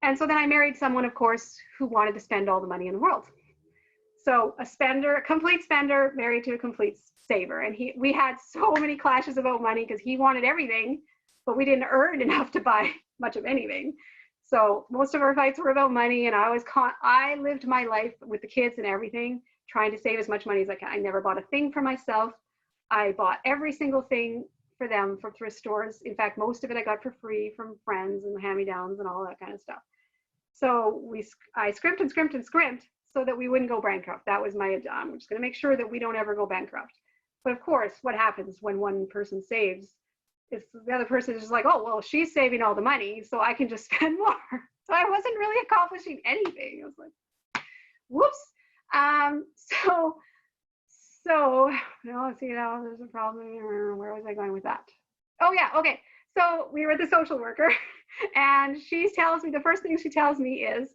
And so then I married someone, of course, who wanted to spend all the money in the world. So a spender, a complete spender, married to a complete saver. And we had so many clashes about money because he wanted everything, but we didn't earn enough to buy much of anything. So most of our fights were about money, and I lived my life with the kids and everything, trying to save as much money as I can. I never bought a thing for myself. I bought every single thing for them from thrift stores. In fact, most of it I got for free from friends and hand-me-downs and all that kind of stuff. So I scrimped and scrimped and scrimped so that we wouldn't go bankrupt. That was my, I'm just going to make sure that we don't ever go bankrupt. But of course, what happens when one person saves is the other person is just like, oh, well, she's saving all the money, so I can just spend more. So I wasn't really accomplishing anything. I was like, whoops. So let's see, now there's a problem. Where was I going with that? Oh yeah, okay. So we were at the social worker, and she tells me, the first thing she tells me is,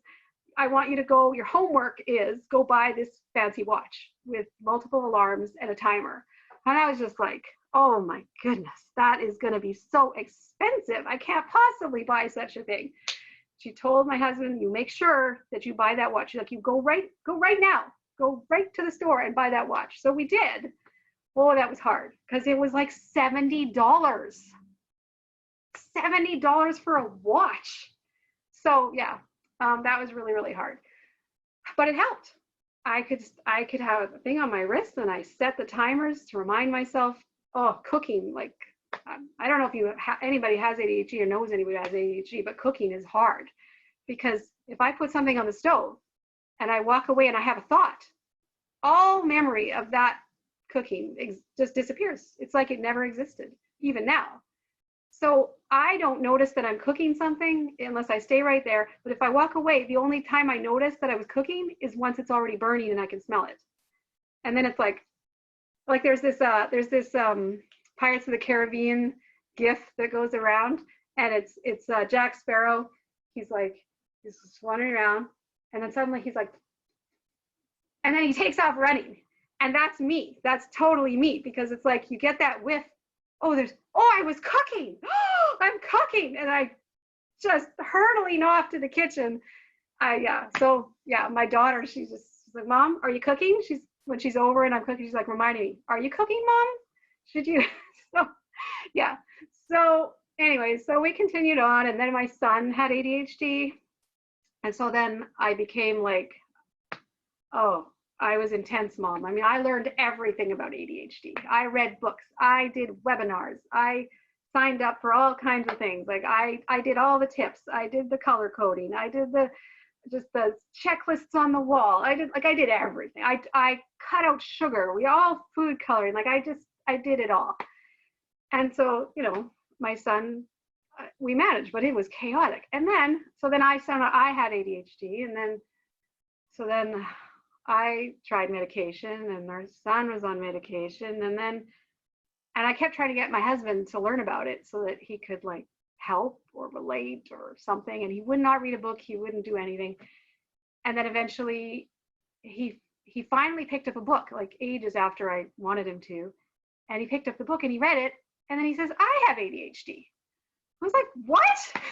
I want you to go, your homework is go buy this fancy watch with multiple alarms and a timer. And I was just like, oh my goodness, that is going to be so expensive. I can't possibly buy such a thing. She told my husband, you make sure that you buy that watch. She's like, you go right now, go right to the store and buy that watch. So we did. Oh, that was hard because it was like $70. $70 for a watch. So yeah, that was really, really hard, but it helped. I could have a thing on my wrist and I set the timers to remind myself. Oh, cooking, like, I don't know if anybody has ADHD or knows anybody who has ADHD, but cooking is hard because if I put something on the stove and I walk away and I have a thought, all memory of that cooking just disappears. It's like it never existed, even now. So I don't notice that I'm cooking something unless I stay right there. But if I walk away, the only time I notice that I was cooking is once it's already burning and I can smell it. And then it's like there's this Pirates of the Caribbean gif that goes around, and it's Jack Sparrow. He's just wandering around, and then suddenly he's like, and then he takes off running. And that's me. That's totally me, because it's like you get that whiff. I was cooking. I'm cooking, and I just hurtling off to the kitchen. My daughter, she's like, Mom, are you cooking? When she's over and I'm cooking, she's like reminding me, are you cooking, Mom? Should you? So anyway, so we continued on, and then my son had ADHD. And so then I became like, I was intense mom. I mean, I learned everything about ADHD. I read books, I did webinars, I signed up for all kinds of things. Like I did all the tips, I did the color coding, I did the checklists on the wall. I did everything. I cut out sugar. We all food coloring. Like I did it all. And so, my son, we managed, but it was chaotic. And then, I found out I had ADHD, and then I tried medication, and our son was on medication, and I kept trying to get my husband to learn about it so that he could like help or relate or something, and he would not read a book. He wouldn't do anything. And then eventually he he finally picked up a book, like ages after I wanted him to. And he picked up the book and he read it. And then he says, I have ADHD. I was like, what?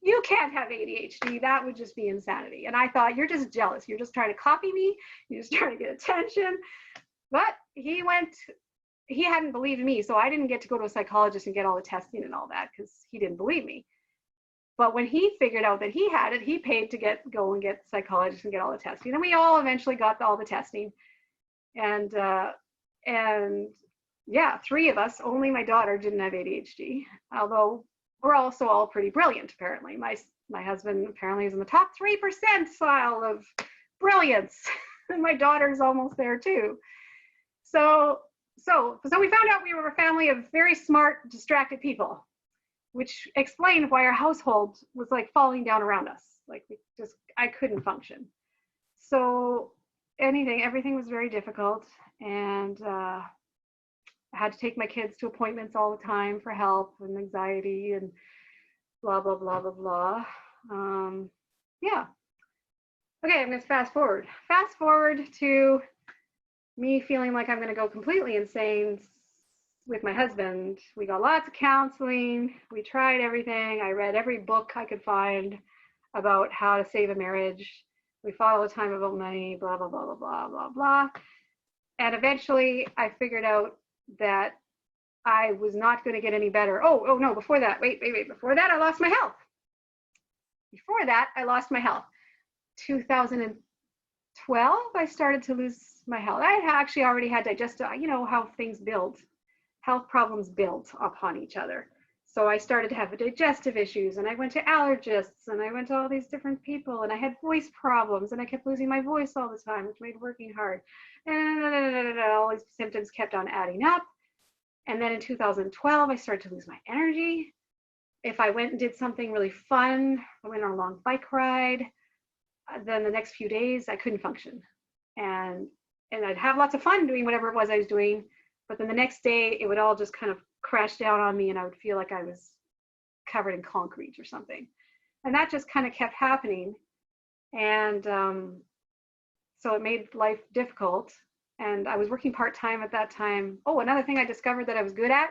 You can't have ADHD. That would just be insanity. And I thought, you're just jealous. You're just trying to copy me. You're just trying to get attention. But he hadn't believed me. So I didn't get to go to a psychologist and get all the testing and all that because he didn't believe me. But when he figured out that he had it, he paid to go and get psychologists and get all the testing. And we all eventually got all the testing. And yeah, 3 of us, only my daughter didn't have ADHD, although we're also all pretty brilliant, apparently. My husband apparently is in the top 3 percentile of brilliance. And my daughter's almost there too. So we found out we were a family of very smart, distracted people, which explained why our household was like falling down around us. Like I couldn't function. So everything was very difficult. And I had to take my kids to appointments all the time for help and anxiety and blah, blah, blah, blah, blah. Yeah. Okay, I'm going to fast forward. Fast forward to me feeling like I'm going to go completely insane with my husband. We got lots of counseling. We tried everything. I read every book I could find about how to save a marriage. We fought all the time about money, blah, blah, blah, blah, blah, blah, blah. And eventually I figured out that I was not going to get any better. Oh no, before that, wait. Before that, I lost my health. 2012, I started to lose my health. I had actually already had digestive, you know how things build, health problems build upon each other. So I started to have digestive issues, and I went to allergists, and I went to all these different people, and I had voice problems, and I kept losing my voice all the time, which made working hard. And all these symptoms kept on adding up. And then in 2012, I started to lose my energy. If I went and did something really fun, I went on a long bike ride, then the next few days I couldn't function. And I'd have lots of fun doing whatever it was I was doing, but then the next day it would all just kind of crash down on me and I would feel like I was covered in concrete or something. And that just kind of kept happening. And so it made life difficult. And I was working part-time at that time. Oh, another thing I discovered that I was good at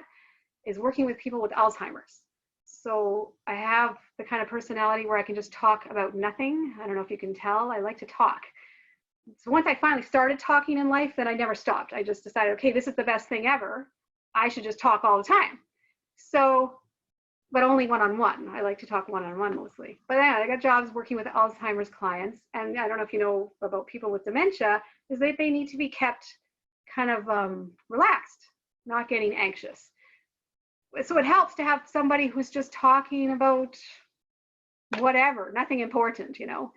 is working with people with Alzheimer's. So I have the kind of personality where I can just talk about nothing. I don't know if you can tell, I like to talk. So once I finally started talking in life, then I never stopped. I just decided, okay, this is the best thing ever. I should just talk all the time. So, but only one-on-one. I like to talk one-on-one mostly. But yeah, I got jobs working with Alzheimer's clients. And I don't know if you know about people with dementia, is that they need to be kept kind of relaxed, not getting anxious. So it helps to have somebody who's just talking about whatever, nothing important, you know.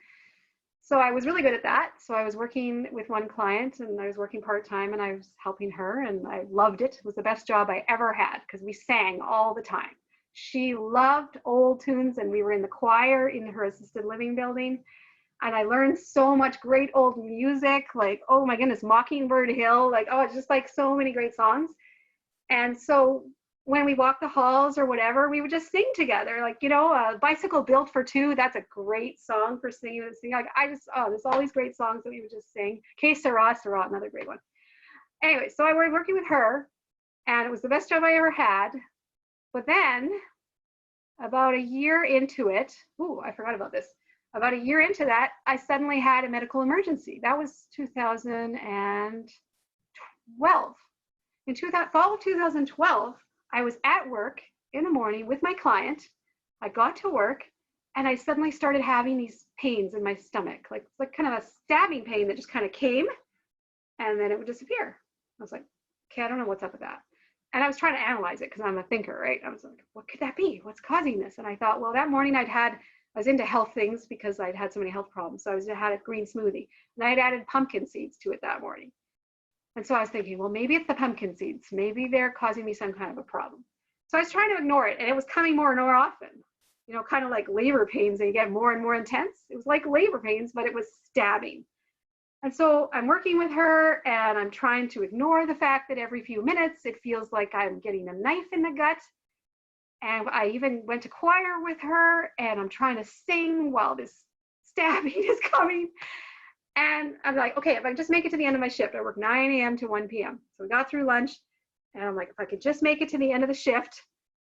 So I was really good at that. So I was working with one client and I was working part-time and I was helping her and I loved it. It was the best job I ever had because we sang all the time. She loved old tunes and we were in the choir in her assisted living building. And I learned so much great old music, like, oh my goodness, Mockingbird Hill, like, oh, it's just like so many great songs. And so when we walked the halls or whatever, we would just sing together. Like, you know, Bicycle Built for Two, that's a great song for singing. Like, there's all these great songs that we would just sing. Que Sera, Sera, another great one. Anyway, so I was working with her and it was the best job I ever had. But then about a year into it, I forgot about this. About a year into that, I suddenly had a medical emergency. That was 2012. In fall of 2012, I was at work in the morning with my client. I got to work and I suddenly started having these pains in my stomach, like kind of a stabbing pain that just kind of came and then it would disappear. I was like, okay, I don't know what's up with that. And I was trying to analyze it because I'm a thinker, right? I was like, what could that be? What's causing this? And I thought, well, that morning I was into health things because I'd had so many health problems. So I had a green smoothie and I'd added pumpkin seeds to it that morning. And so I was thinking, well, maybe it's the pumpkin seeds. Maybe they're causing me some kind of a problem. So I was trying to ignore it and it was coming more and more often, you know, kind of like labor pains and you get more and more intense. It was like labor pains, but it was stabbing. And so I'm working with her and I'm trying to ignore the fact that every few minutes it feels like I'm getting a knife in the gut. And I even went to choir with her and I'm trying to sing while this stabbing is coming. And I'm like, okay, if I just make it to the end of my shift, I work 9 a.m. to 1 p.m. So we got through lunch, and I'm like, if I could just make it to the end of the shift,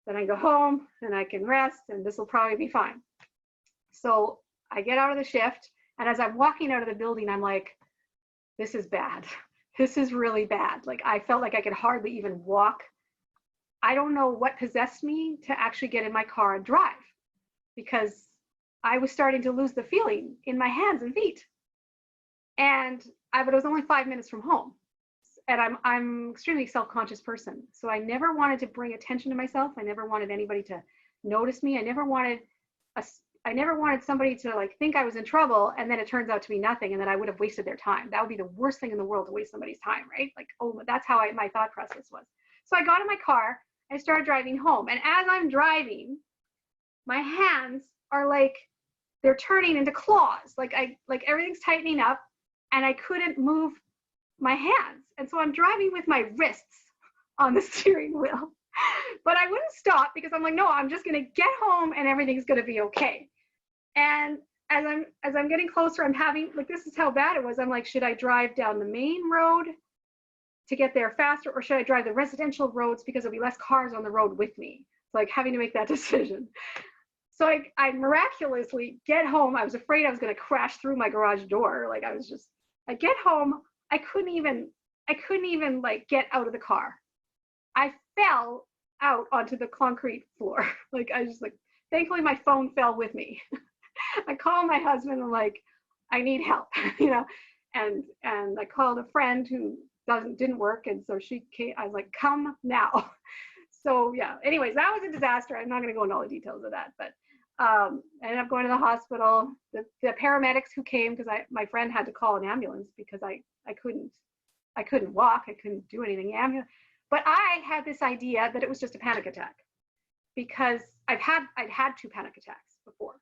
then I go home and I can rest, and this will probably be fine. So I get out of the shift, and as I'm walking out of the building, I'm like, this is bad. This is really bad. Like, I felt like I could hardly even walk. I don't know what possessed me to actually get in my car and drive, because I was starting to lose the feeling in my hands and feet. And but it was only 5 minutes from home. And I'm an extremely self-conscious person. So I never wanted to bring attention to myself. I never wanted anybody to notice me. I never wanted somebody to like think I was in trouble, and then it turns out to be nothing, and then I would have wasted their time. That would be the worst thing in the world, to waste somebody's time, right? Like, oh, that's how my thought process was. So I got in my car, I started driving home. And as I'm driving, my hands are like, they're turning into claws. Like everything's tightening up, and I couldn't move my hands. And so I'm driving with my wrists on the steering wheel. But I wouldn't stop, because I'm like, no, I'm just gonna get home and everything's gonna be okay. And as I'm getting closer, I'm having, like, this is how bad it was. I'm like, should I drive down the main road to get there faster, or should I drive the residential roads because there'll be less cars on the road with me? It's like having to make that decision. So I miraculously get home. I was afraid I was gonna crash through my garage door. Like, I get home, I couldn't even like get out of the car. I fell out onto the concrete floor. Like, I just like, thankfully my phone fell with me. I called my husband, and like, I need help, you know, and I called a friend who didn't work. And so she came, I was like, come now. So yeah, anyways, that was a disaster. I'm not going to go into all the details of that, but I ended up going to the hospital. The paramedics who came, because my friend had to call an ambulance because I couldn't walk, I couldn't do anything. But I had this idea that it was just a panic attack, because I'd had 2 panic attacks before.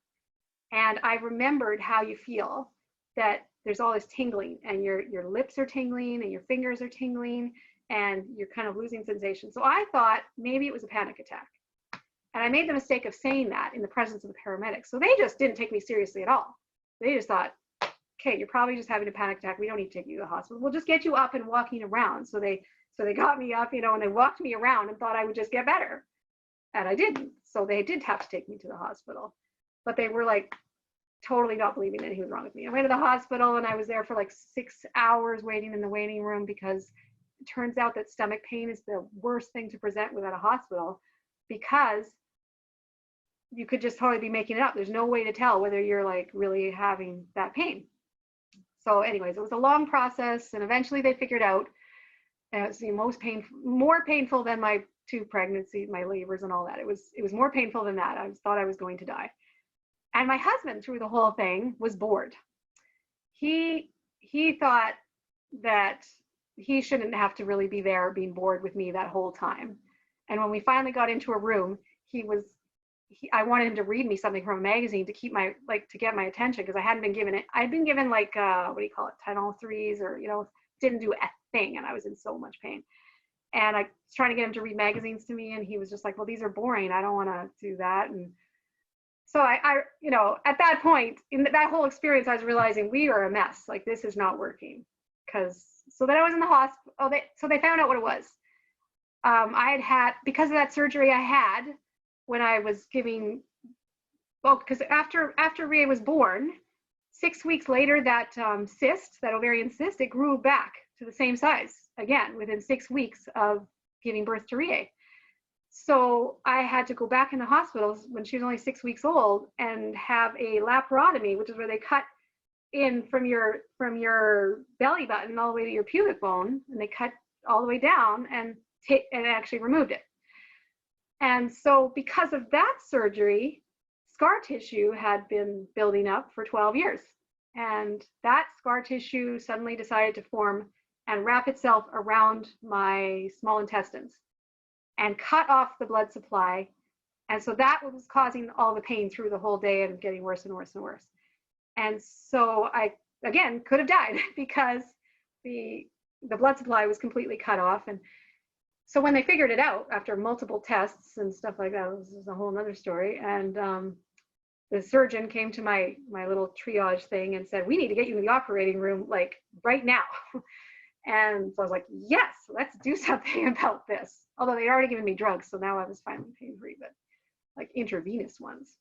And I remembered how you feel that there's all this tingling, and your lips are tingling and your fingers are tingling and you're kind of losing sensation. So I thought maybe it was a panic attack. And I made the mistake of saying that in the presence of the paramedics. So they just didn't take me seriously at all. They just thought, okay, you're probably just having a panic attack. We don't need to take you to the hospital. We'll just get you up and walking around. So they got me up, you know, and they walked me around and thought I would just get better. And I didn't. So they did have to take me to the hospital. But they were like totally not believing anything was wrong with me. I went to the hospital, and I was there for like 6 hours waiting in the waiting room, because it turns out that stomach pain is the worst thing to present without a hospital, because you could just totally be making it up. There's no way to tell whether you're like really having that pain. So anyways, it was a long process, and eventually they figured out. It was the more painful than my 2 pregnancies, my labors and all that. It was more painful than that. I thought I was going to die. And my husband, through the whole thing, was bored. He thought that he shouldn't have to really be there being bored with me that whole time. And when we finally got into a room, I wanted him to read me something from a magazine to get my attention, because I hadn't been given it. I'd been given like, what do you call it, Tylenol 3s, or, you know, didn't do a thing, and I was in so much pain. And I was trying to get him to read magazines to me, and he was just like, well, these are boring. I don't want to do that. And so I, you know, at that point in that whole experience, I was realizing we are a mess. Like, this is not working. So then I was in the hospital. So they found out what it was. I had, because of that surgery I had when I was because after Ria was born, 6 weeks later, that ovarian cyst, it grew back to the same size again within 6 weeks of giving birth to Ria. So I had to go back in the hospital when she was only 6 weeks old and have a laparotomy, which is where they cut in from your belly button all the way to your pubic bone, and they cut all the way down and actually removed it. And so because of that surgery, scar tissue had been building up for 12 years. And that scar tissue suddenly decided to form and wrap itself around my small intestines and cut off the blood supply. And so that was causing all the pain through the whole day and getting worse and worse and worse. And so I, again, could have died because the blood supply was completely cut off. And so when they figured it out after multiple tests and stuff like that, this is a whole nother story. And the surgeon came to my little triage thing and said, we need to get you in the operating room like right now. And so I was like, yes, let's do something about this. Although they'd already given me drugs, so now I was finally pain-free, but like intravenous ones.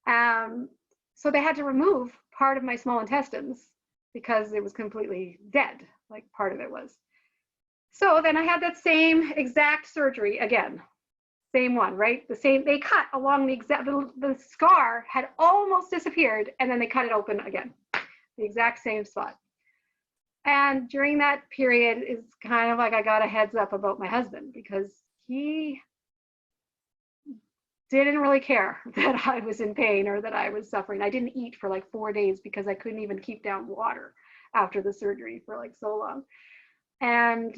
So they had to remove part of my small intestines because it was completely dead, like part of it was. So then I had that same exact surgery again. Same one, right? The same, they cut along the exact, the scar had almost disappeared and then they cut it open again, the exact same spot. And during that period is kind of like I got a heads up about my husband because he didn't really care that I was in pain or that I was suffering. I didn't eat for like 4 days because I couldn't even keep down water after the surgery for like so long. And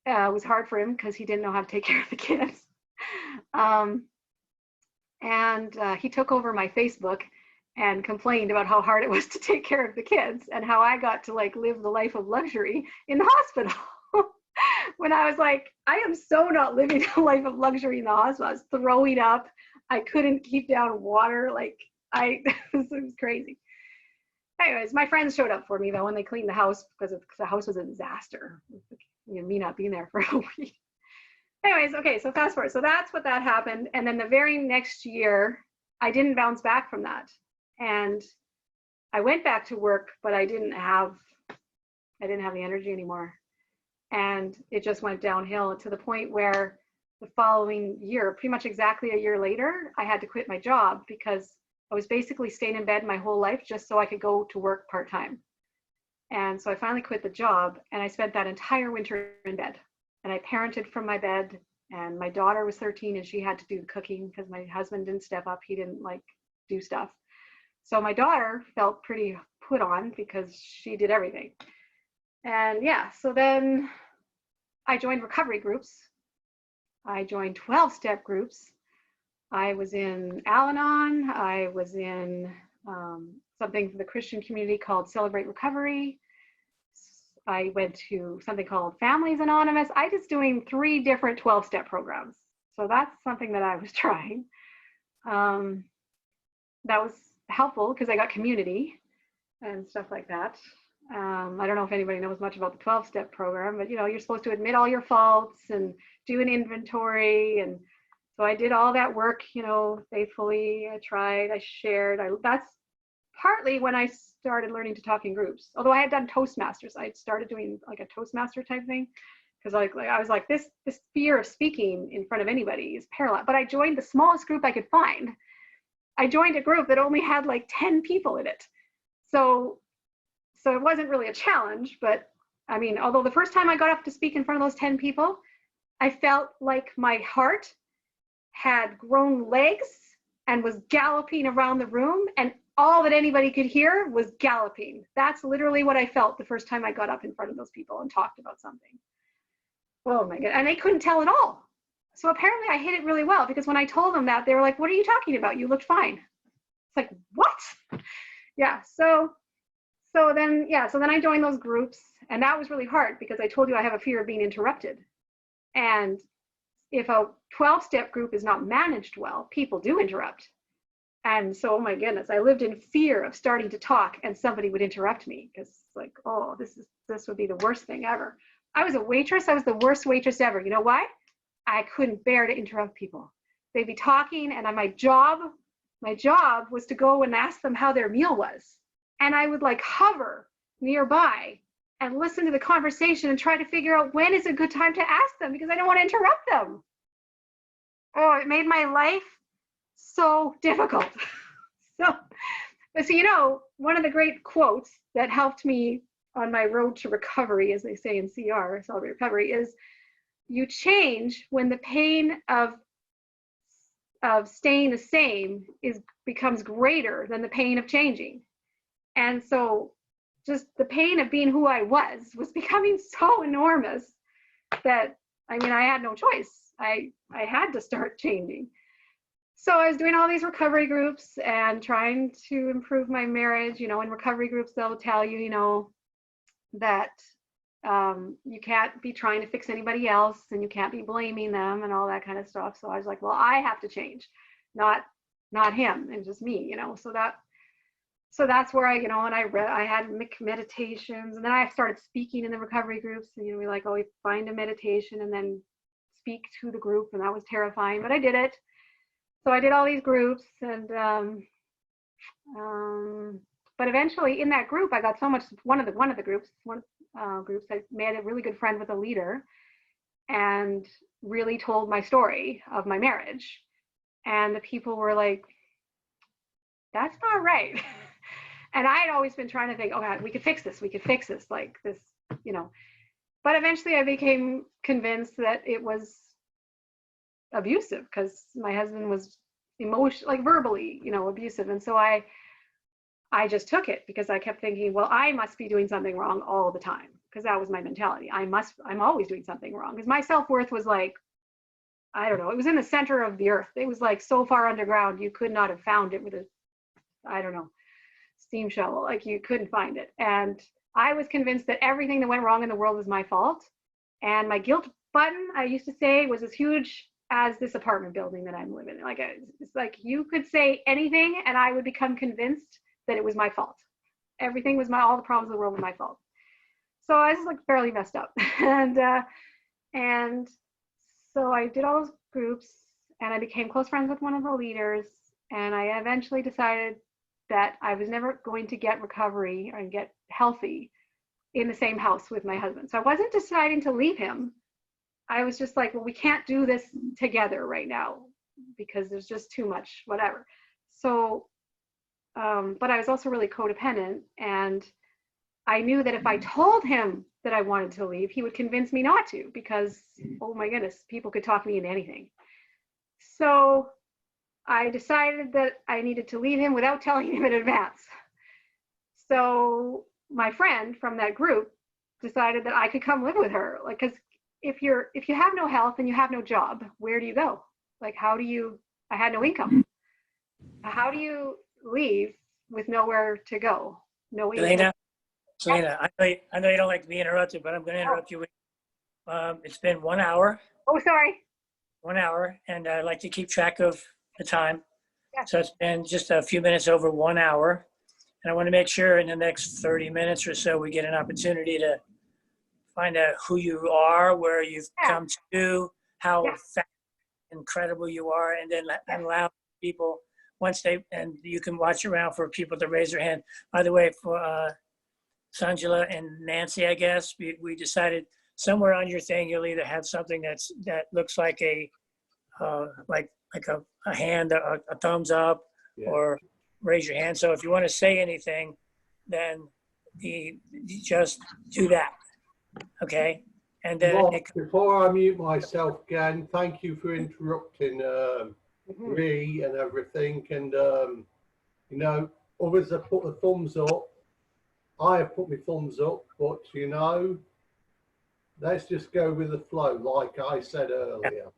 it was hard for him because he didn't know how to take care of the kids. He took over my Facebook and complained about how hard it was to take care of the kids and how I got to like live the life of luxury in the hospital. When I was like, I am so not living the life of luxury in the hospital. I was throwing up. I couldn't keep down water. Like it was crazy. Anyways, my friends showed up for me though when they cleaned the house because the house was a disaster. You know, me not being there for a week. Anyways, okay, so fast forward. So that's what that happened. And then the very next year, I didn't bounce back from that. And I went back to work, but I didn't have the energy anymore. And it just went downhill to the point where the following year, pretty much exactly a year later, I had to quit my job because I was basically staying in bed my whole life just so I could go to work part-time. And so I finally quit the job and I spent that entire winter in bed. And I parented from my bed, and my daughter was 13 and she had to do the cooking because my husband didn't step up. He didn't like do stuff. So my daughter felt pretty put on because she did everything. And yeah, so then I joined recovery groups. I joined 12-step groups. I was in Al-Anon. I was in something for the Christian community called Celebrate Recovery. I went to something called Families Anonymous. I was doing 3 different 12-step programs. So that's something that I was trying. That was helpful because I got community and stuff like that. I don't know if anybody knows much about the 12-step program, but you know, you're supposed to admit all your faults and do an inventory. And so I did all that work, you know, faithfully. I tried, I shared. That's partly when I started learning to talk in groups. Although I had done Toastmasters, I had started doing like a Toastmaster type thing because I was like, this fear of speaking in front of anybody is paralyzed. But I joined the smallest group I could find. I joined a group that only had like 10 people in it. So it wasn't really a challenge, but I mean, although the first time I got up to speak in front of those 10 people, I felt like my heart had grown legs and was galloping around the room, and all that anybody could hear was galloping. That's literally what I felt the first time I got up in front of those people and talked about something. Oh my God, and they couldn't tell at all. So apparently I hit it really well because when I told them that, they were like, what are you talking about? You looked fine. It's like, what? Yeah, so then I joined those groups, and that was really hard because I told you I have a fear of being interrupted. And if a 12-step group is not managed well, people do interrupt. And so, oh my goodness, I lived in fear of starting to talk and somebody would interrupt me because it's like, oh, this would be the worst thing ever. I was a waitress. I was the worst waitress ever. You know why? I couldn't bear to interrupt people. They'd be talking, and my job was to go and ask them how their meal was. And I would like hover nearby and listen to the conversation and try to figure out when is a good time to ask them because I don't want to interrupt them. Oh, it made my life so difficult. So you know, one of the great quotes that helped me on my road to recovery, as they say in CR, Celebrate Recovery, is you change when the pain of staying the same becomes greater than the pain of changing. And so just the pain of being who I was becoming so enormous that, I mean, I had no choice. I had to start changing. So I was doing all these recovery groups and trying to improve my marriage. You know, in recovery groups, they'll tell you, you know, that you can't be trying to fix anybody else and you can't be blaming them and all that kind of stuff. So I was like, well, I have to change, not not him and just me, so that's where and I had meditations, and then I started speaking in the recovery groups, and we like always find a meditation and then speak to the group, and that was terrifying, but I did it. So I did all these groups, and but eventually in that group I got so much. One of the groups I made a really good friend with a leader, and really told my story of my marriage, and the people were like, that's not right. And I had always been trying to think, oh God, we could fix this, like this, but eventually I became convinced that it was abusive, because my husband was verbally, abusive. And so I just took it, because I kept thinking, well, I must be doing something wrong all the time, because that was my mentality. I'm always doing something wrong, because my self-worth was like, I don't know, it was in the center of the earth. It was like so far underground, you could not have found it with a, I don't know, steam shovel. Like, you couldn't find it. And I was convinced that everything that went wrong in the world was my fault. And my guilt button, I used to say, was as huge as this apartment building that I'm living in. Like, it's like you could say anything and I would become convinced that it was my fault. Everything was all the problems of the world were my fault. So I was like fairly messed up. And so I did all those groups, and I became close friends with one of the leaders. And I eventually decided that I was never going to get recovery or get healthy in the same house with my husband. So I wasn't deciding to leave him. I was just like, well, we can't do this together right now, because there's just too much, whatever. So, but I was also really codependent, and I knew that if I told him that I wanted to leave, he would convince me not to, because, oh my goodness, people could talk me into anything. So I decided that I needed to leave him without telling him in advance. So my friend from that group decided that I could come live with her. Like, because if you have no health and you have no job, where do you go? Like, I had no income. How do you leave with nowhere to go? No income. Selina, I know you don't like to be interrupted, but I'm going to interrupt you. It's been 1 hour. Oh, sorry. 1 hour, and I like to keep track of the time. Yeah. So it's been just a few minutes over 1 hour. And I want to make sure in the next 30 minutes or so, we get an opportunity to find out who you are, where you've come to, how incredible you are, and then allow people, and you can watch around for people to raise their hand. By the way, for Sanjula and Nancy, I guess, we decided somewhere on your thing, you'll either have something that looks like a hand, a thumbs up, or raise your hand. So if you want to say anything, then you just do that. Okay. And then before I mute myself again, thank you for interrupting Ree and everything. And others have put the thumbs up. I have put my thumbs up, but let's just go with the flow, like I said earlier.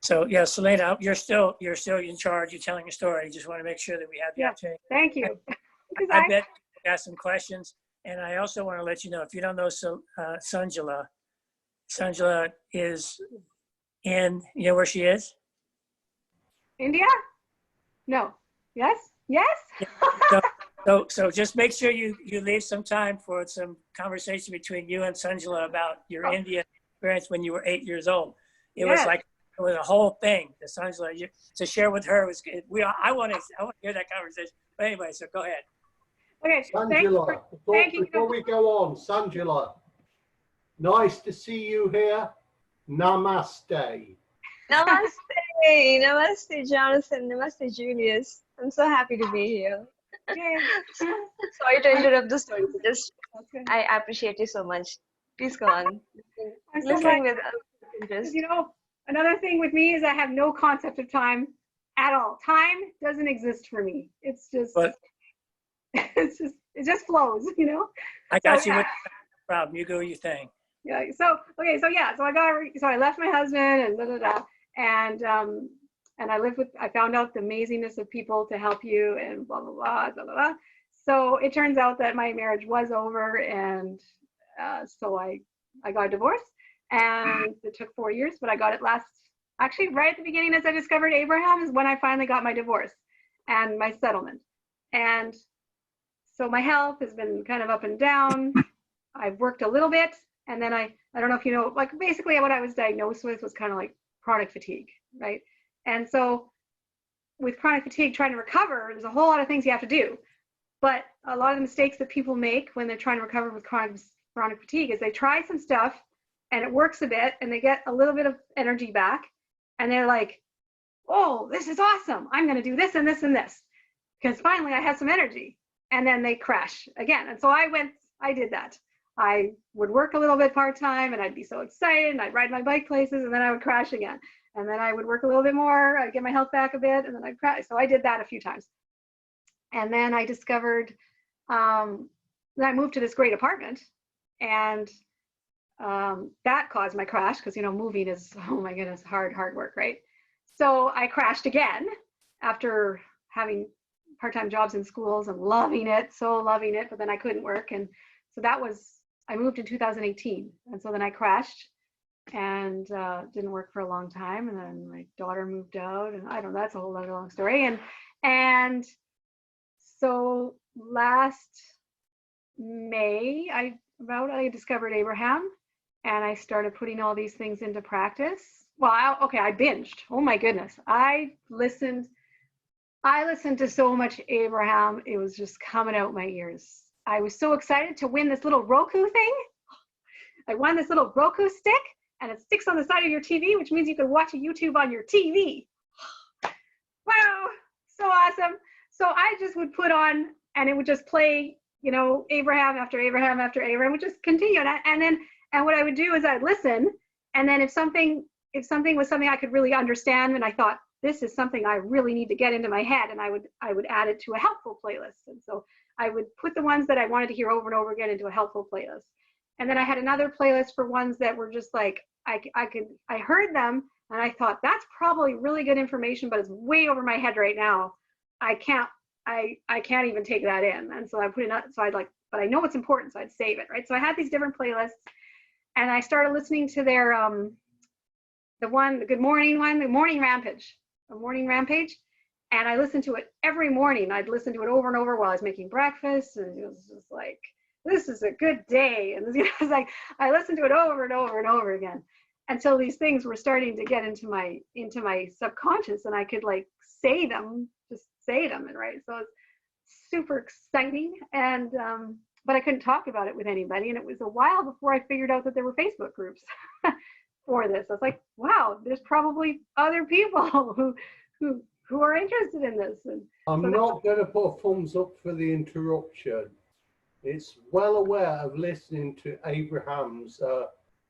So yeah, Selina, you're still in charge. You're telling your story. Just want to make sure that we have the opportunity. Thank you. I bet you got some questions, and I also want to let you know, if you don't know Sanjula is in. You know where she is? India? No. Yes. So just make sure you leave some time for some conversation between you and Sanjula about your India experience when you were 8 years old. It was a whole thing. The Sanjula to share with her was good. I want to hear that conversation. But anyway, so go ahead. Okay. Sanjula, before we go on, Sanjula, nice to see you here. Namaste. Namaste, Jonathan. Namaste, Julius. I'm so happy to be here. Okay. Sorry to interrupt the story. I appreciate you so much. Please go on. Listening with interest. Another thing with me is I have no concept of time at all. Time doesn't exist for me. It's just, it just flows, I got you with the problem. You go your thing. Yeah. So I left my husband and I found out the amazingness of people to help you and blah, blah, blah, blah, blah, blah. So it turns out that my marriage was over, and so I got a divorce, and it took 4 years, but I got it right at the beginning, as I discovered Abraham, is when I finally got my divorce. and my settlement. And so my health has been kind of up and down. I've worked a little bit, and then I don't know if you know, like basically what I was diagnosed with was kind of like chronic fatigue, right? And so with chronic fatigue, trying to recover, there's a whole lot of things you have to do. But a lot of the mistakes that people make when they're trying to recover with chronic fatigue is they try some stuff and it works a bit and they get a little bit of energy back and they're like, oh, this is awesome. I'm going to do this and this and this because finally I have some energy. And then they crash again. And so I did that. I would work a little bit part-time and I'd be so excited and I'd ride my bike places and then I would crash again. And then I would work a little bit more, I'd get my health back a bit and then I'd crash. So I did that a few times. And then I discovered, then I moved to this great apartment and that caused my crash because, you know, moving is, oh my goodness, hard work, right? So I crashed again after having part-time jobs in schools and loving it, but then I couldn't work. And so I moved in 2018. And so then I crashed and didn't work for a long time. And then my daughter moved out and I don't know, that's a whole other long story. And so last May, I discovered Abraham and I started putting all these things into practice. Well, I binged. Oh my goodness. I listened to so much Abraham. It was just coming out my ears. I was so excited to win this little Roku thing. I won this little Roku stick and it sticks on the side of your TV, which means you can watch a YouTube on your TV. Wow, so awesome. So I just would put on and it would just play, you know, Abraham after Abraham after Abraham, would just continue. And what I would do is I'd listen. And then if something was something I could really understand and I thought, this is something I really need to get into my head, and I would add it to a helpful playlist. And so I would put the ones that I wanted to hear over and over again into a helpful playlist. And then I had another playlist for ones that were just like, I heard them and I thought that's probably really good information, but it's way over my head right now. I can't even take that in. And so I put it up, so but I know it's important, so I'd save it, right? So I had these different playlists and I started listening to their, the Morning Rampage. And I listened to it every morning. I'd listen to it over and over while I was making breakfast. And it was just like, this is a good day. And it was like, I listened to it over and over and over again until these things were starting to get into my subconscious and I could like say them, and right. So it's super exciting. And, but I couldn't talk about it with anybody. And it was a while before I figured out that there were Facebook groups for this. I was like, wow, there's probably other people who are interested in this. And I'm not going to put a thumbs up for the interruption. It's well aware of listening to Abraham's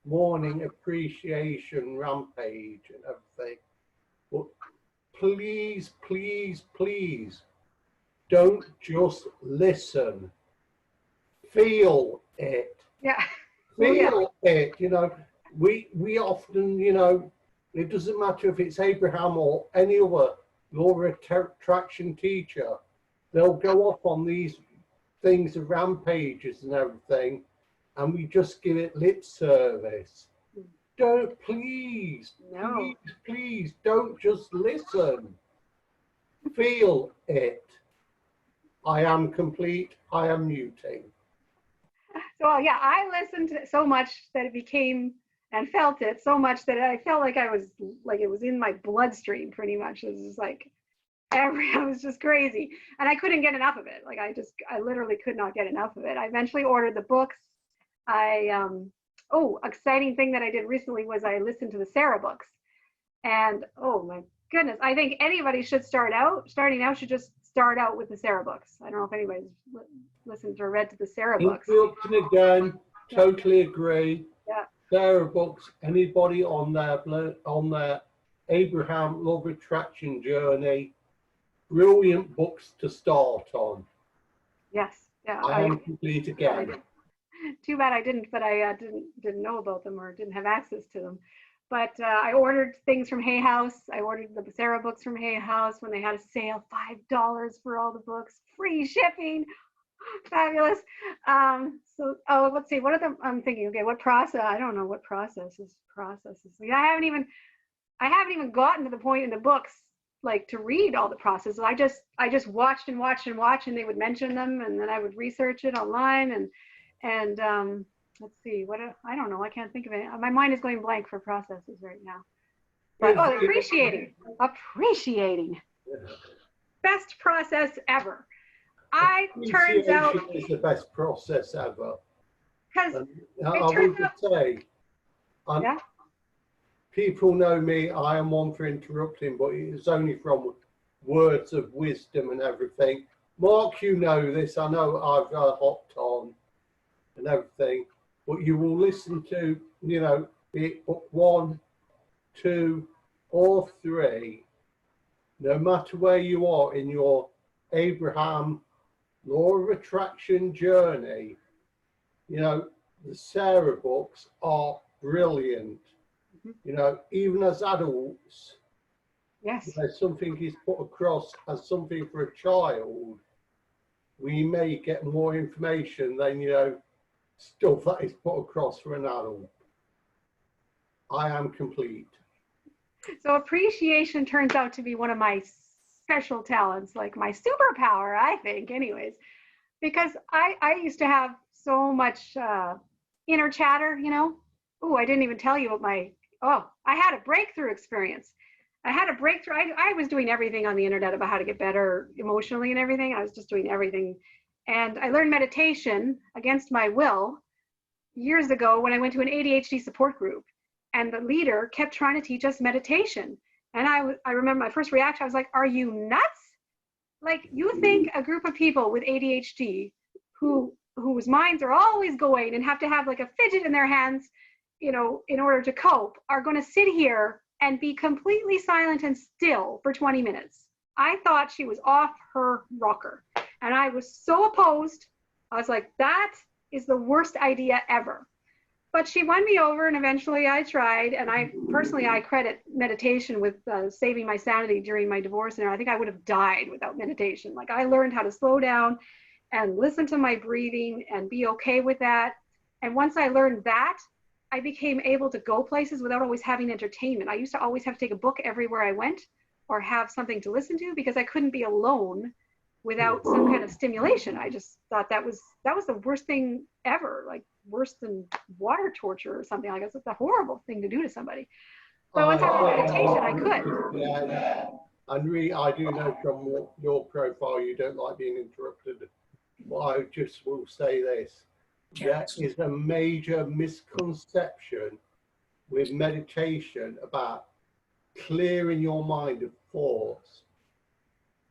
morning appreciation rampage and everything. But please, please, please, don't just listen. Feel it. Yeah. Feel it. You know, we often, you know, it doesn't matter if it's Abraham or any other law of attraction teacher, they'll go off on these things of rampages and everything, and we just give it lip service. Don't, please, No. please, don't just listen. Feel it. I am complete. I am muting. So yeah, I listened to it so much that it became and felt it so much that I felt like it was in my bloodstream pretty much. It was just like it was just crazy. And I couldn't get enough of it. Like I literally could not get enough of it. I eventually ordered the books. Exciting thing that I did recently was I listened to the Sarah books. And oh my goodness, I think anybody starting out should just start out with the Sarah books. I don't know if anybody's listened or read to the Sarah books. Interrupting again, totally agree. Yeah. Sarah books, anybody on their Abraham Love Attraction journey, brilliant books to start on. Yes. Yeah. I am complete again. Too bad I didn't, but I didn't know about them or didn't have access to them. But I ordered things from Hay House. I ordered the Sarah books from Hay House when they had a sale, $5 for all the books, free shipping. Fabulous. Let's see. What are the? I'm thinking. Okay, what process? I don't know what processes. I haven't even gotten to the point in the books like to read all the processes. I just watched and watched and watched, and they would mention them, and then I would research it online. And let's see, I don't know. I can't think of it. My mind is going blank for processes right now. But appreciating. Best process ever. Turns out Appreciation is the best process ever. because I turns want out- to say, yeah. people know me, I am one for interrupting, but it's only from words of wisdom and everything. Mark, you know this, I know I've hopped on and everything, but you will listen to, you know, be it book 1, 2, or 3, no matter where you are in your Abraham Law of Attraction journey. You know, the Sarah books are brilliant. You know, even as adults, Yes. where something is put across as something for a child, we may get more information than, you know, stuff that is put across for an adult. I am complete. So appreciation turns out to be one of my special talents, like my superpower, I think, anyways, because I used to have so much inner chatter, you know. Oh, I didn't even tell you about I had a breakthrough experience. I had a breakthrough. I was doing everything on the internet about how to get better emotionally and everything. I was just doing everything. And I learned meditation against my will years ago when I went to an ADHD support group. And the leader kept trying to teach us meditation. And I remember my first reaction, I was like, are you nuts? Like, you think a group of people with ADHD whose minds are always going and have to have like a fidget in their hands, you know, in order to cope, are going to sit here and be completely silent and still for 20 minutes. I thought she was off her rocker. And I was so opposed. I was like, that is the worst idea ever. But she won me over, and eventually I tried. And I credit meditation with saving my sanity during my divorce. And I think I would have died without meditation. Like, I learned how to slow down and listen to my breathing and be okay with that. And once I learned that, I became able to go places without always having entertainment. I used to always have to take a book everywhere I went or have something to listen to because I couldn't be alone without some kind of stimulation. I just thought that was the worst thing ever, like worse than water torture or something. Like, it's a horrible thing to do to somebody. But once I did meditation, I could. Yeah, and really, I do know from your profile you don't like being interrupted. But I just will say this. There is a major misconception with meditation about clearing your mind of thoughts.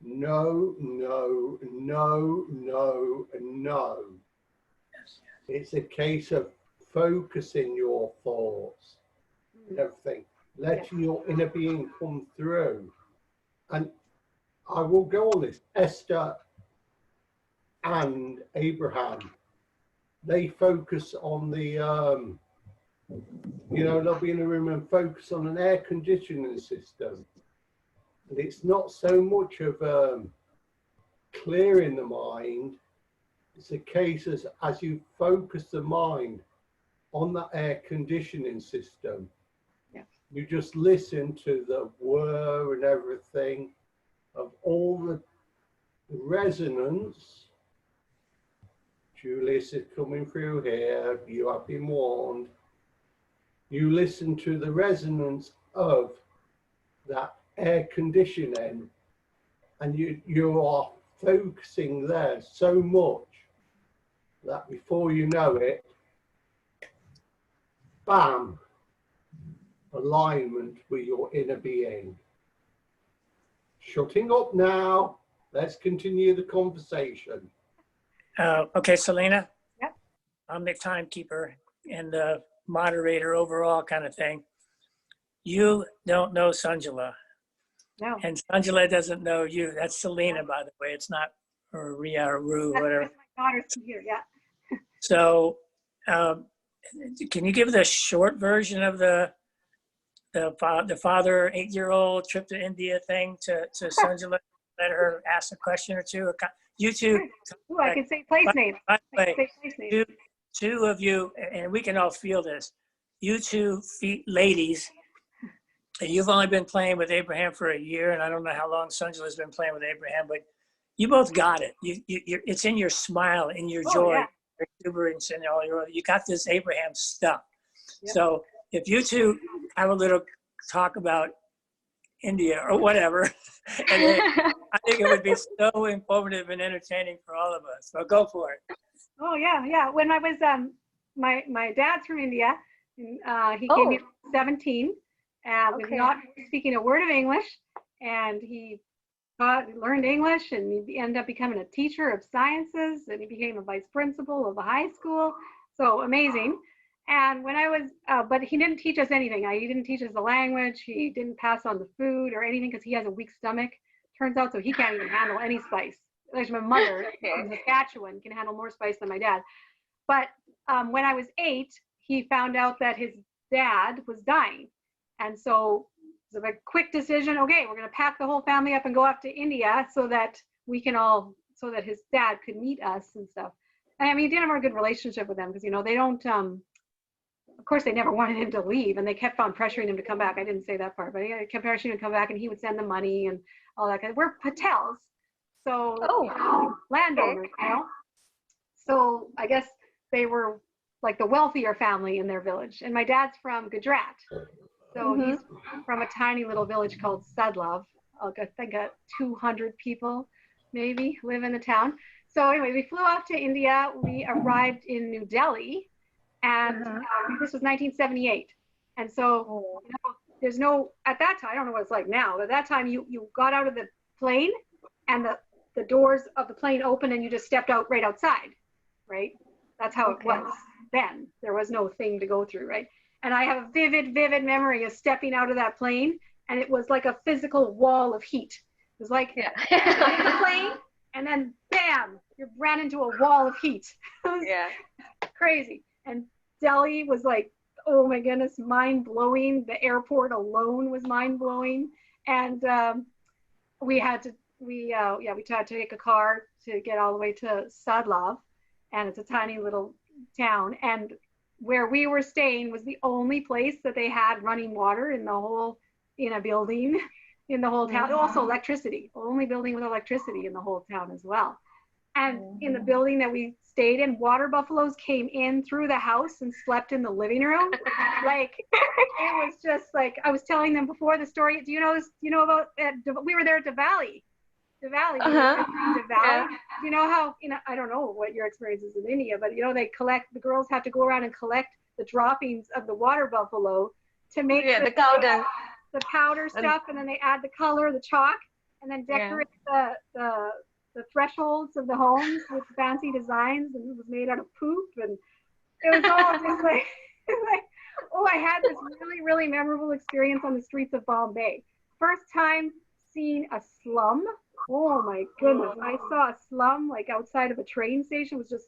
No, no, no, no, no. It's a case of focusing your thoughts and everything, letting your inner being come through. And I will go on this. Esther and Abraham, they focus on the, you know, they'll be in a room and focus on an air conditioning system. And it's not so much of clearing the mind. It's a case as you focus the mind on that air conditioning system, yeah, you just listen to the whir and everything of all the resonance. Julius is coming through here. You have been warned. You listen to the resonance of that air conditioning, and you are focusing there so much that before you know it, bam, alignment with your inner being. Shutting up now. Let's continue the conversation. Okay, Selina. Yep. I'm the timekeeper and the moderator overall kind of thing. You don't know Sanjula. No. And Sanjula doesn't know you. That's Selina, by the way. It's not Ria or Rue, whatever. That's my daughter's computer, yeah. So can you give the short version of the father 8-year-old trip to India thing to Sanjula? Let her ask a question or two. You two. Ooh, I can say place names. By the way, I can say place names. two of you, and we can all feel this. You two ladies you've only been playing with Abraham for a year, and I don't know how long Sanjula's been playing with Abraham, but you both got it. It's in your smile, in your joy, yeah. your exuberance, and all your. You got this Abraham stuff. Yep. So if you two have a little talk about India or whatever, and then I think it would be so informative and entertaining for all of us. So go for it. Oh yeah, yeah. When I was my dad's from India, and he Oh. came here at 17, was Okay. not speaking a word of English, and he learned English, and he ended up becoming a teacher of sciences, and he became a vice principal of a high school. So amazing. And when I was, but he didn't teach us anything. He didn't teach us the language. He didn't pass on the food or anything because he has a weak stomach. Turns out, so he can't even handle any spice. Like my mother in Saskatchewan can handle more spice than my dad. But when I was 8, he found out that his dad was dying. And so it was a quick decision. Okay, we're going to pack the whole family up and go off to India so that we can all, so that his dad could meet us and stuff. And I mean, he didn't have a good relationship with them because, you know, they don't, of course, they never wanted him to leave, and they kept on pressuring him to come back. I didn't say that part, but he kept pressuring him to come back, and he would send them money and all that. We're Patels, so landowners, you know. So I guess they were like the wealthier family in their village. And my dad's from Gujarat, so he's from a tiny little village called Sadlov. I think 200 people maybe live in the town. So anyway, we flew off to India. We arrived in New Delhi. And this was 1978. And so, you know, there's no, at that time, I don't know what it's like now, but at that time you got out of the plane and the doors of the plane opened and you just stepped out right outside, right? That's how it was then. There was no thing to go through, right? And I have a vivid memory of stepping out of that plane, and it was like a physical wall of heat. It was like the plane, and then bam, you ran into a wall of heat. It was crazy. And Delhi was like, oh my goodness, mind blowing. The airport alone was mind blowing. And we had to take a car to get all the way to Sadlov, and it's a tiny little town. And where we were staying was the only place that they had running water in a building in the whole town. Also electricity, only building with electricity in the whole town as well. And in the building that we stayed in, water buffaloes came in through the house and slept in the living room. Like, it was just like, I was telling them before the story. Do you know this? You know about, we were there at Diwali. Diwali. Yeah. You know how, I don't know what your experience is in India, but you know, the girls have to go around and collect the droppings of the water buffalo to make the cow dung. The powder stuff, and then they add the color, the chalk, and then decorate the thresholds of the homes with fancy designs, and it was made out of poop, and it was all just like, I had this really memorable experience on the streets of Bombay. First time seeing a slum. Oh my goodness, I saw a slum like outside of a train station. It was just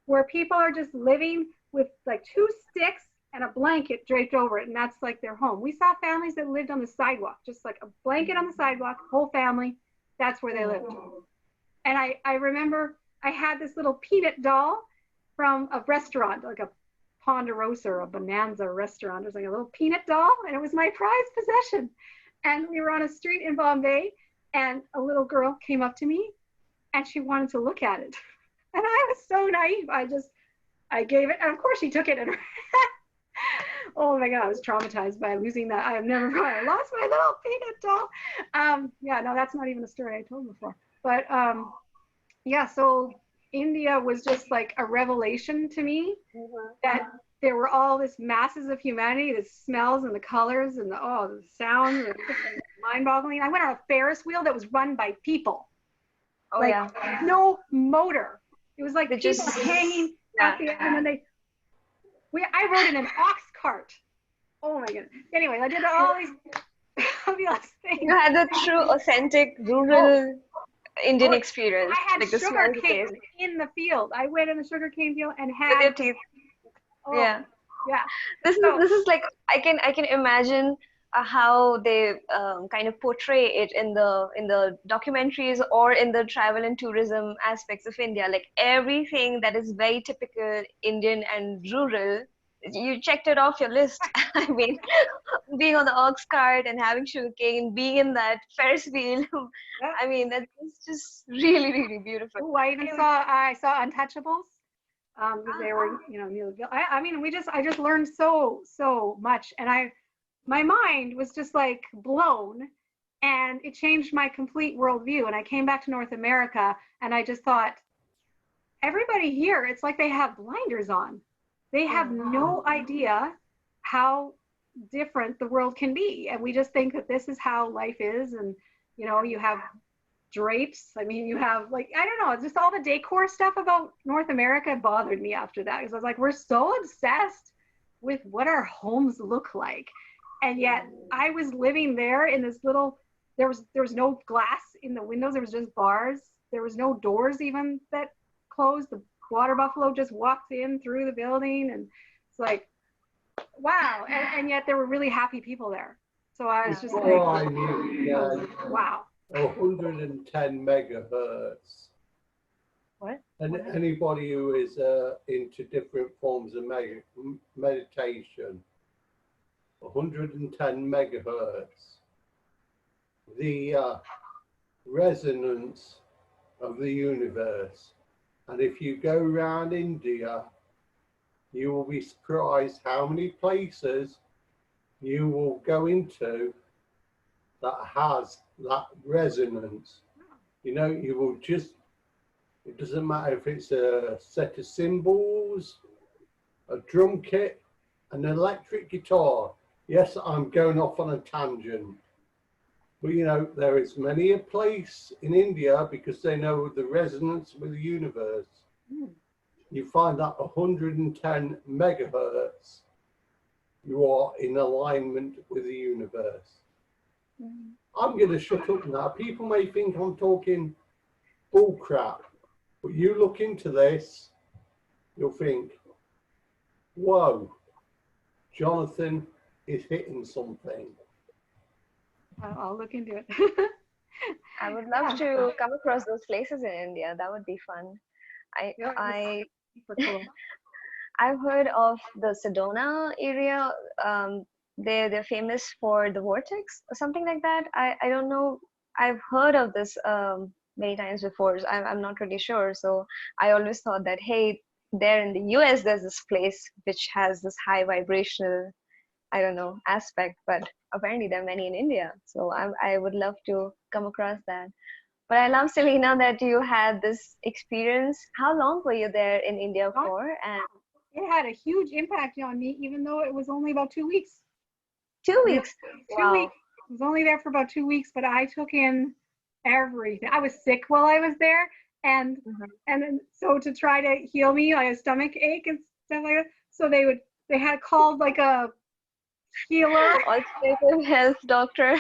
where people are just living with like 2 sticks and a blanket draped over it, and that's like their home. We saw families that lived on the sidewalk, just like a blanket on the sidewalk, whole family, that's where they lived. And I remember I had this little peanut doll from a restaurant, like a Ponderosa or a Bonanza restaurant. It was like a little peanut doll, and it was my prized possession. And we were on a street in Bombay, and a little girl came up to me, and she wanted to look at it. And I was so naive. I gave it, and of course she took it. And oh my God, I was traumatized by losing that. I have never lost my little peanut doll. No, that's not even a story I told before. But so India was just like a revelation to me that there were all this masses of humanity, the smells and the colors and the sounds, mind-boggling. I went on a Ferris wheel that was run by people. No motor. It was like people hanging at the end, and then I rode in an ox cart. Oh my goodness. Anyway, I did all these fabulous things. You had the true, authentic, rural Indian experience. I had like the sugar cane in the field. I went in the sugar cane field and had. With your teeth. Yeah. This is like, I can imagine how they kind of portray it in the documentaries or in the travel and tourism aspects of India. Like everything that is very typical Indian and rural you checked it off your list. I mean, being on the ox cart and having sugarcane, being in that Ferris wheel. Yeah. I mean, that's just really, really beautiful. Oh, I saw Untouchables. Because they were, near the. I mean, I just learned so much, and my mind was just like blown, and it changed my complete worldview. And I came back to North America, and I just thought, everybody here, it's like they have blinders on. They have no idea how different the world can be, and we just think that this is how life is, and you have drapes. I mean, you have like, I don't know, just all the decor stuff about North America bothered me after that, because I was like, we're so obsessed with what our homes look like, and yet I was living there in this little, there was no glass in the windows, there was just bars, there was no doors even that closed. The water buffalo just walked in through the building, and it's like, wow. And yet there were really happy people there, so I was just like, I knew, wow. 110 megahertz. What? And anybody who is into different forms of meditation, 110 megahertz, the resonance of the universe. And if you go around India, you will be surprised how many places you will go into that has that resonance. You will just, it doesn't matter if it's a set of cymbals, a drum kit, an electric guitar. Yes, I'm going off on a tangent. But there is many a place in India, because they know the resonance with the universe. You find that 110 megahertz, you are in alignment with the universe. I'm going to shut up now. People may think I'm talking bull crap, but you look into this, you'll think, whoa, Jonathan is hitting something. I'll look into it. I would love to come across those places in India. That would be fun. Super cool. I've heard of the Sedona area. They're famous for the vortex or something like that. I don't know. I've heard of this many times before. So I'm not really sure. So I always thought that, hey, there in the US, there's this place which has this high vibrational, I don't know, aspect. But apparently there are many in India. So I would love to come across that. But I love, Selina, that you had this experience. How long were you there in India for? And it had a huge impact on me, even though it was only about 2 weeks. 2 weeks. Two weeks. I was only there for about 2 weeks, but I took in everything. I was sick while I was there, and then, so to try to heal me, I had a stomach ache and stuff like that. So they had called like a healer, Alternative health doctor.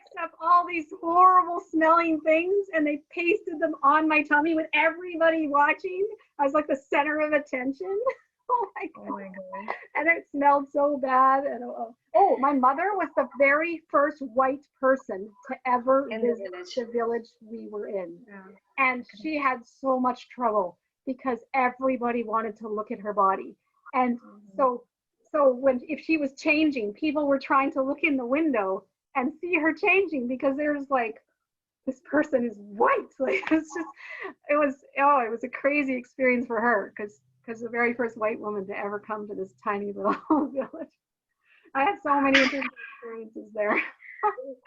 mixed up all these horrible smelling things, and they pasted them on my tummy with everybody watching. I was like the center of attention. Oh my God. And it smelled so bad. And my mother was the very first white person to ever visit the village we were in. Yeah. And she had so much trouble because everybody wanted to look at her body. And so if she was changing, people were trying to look in the window and see her changing, because there's like, this person is white. Like, it was a crazy experience for her, because the very first white woman to ever come to this tiny little village. I had so many interesting experiences there.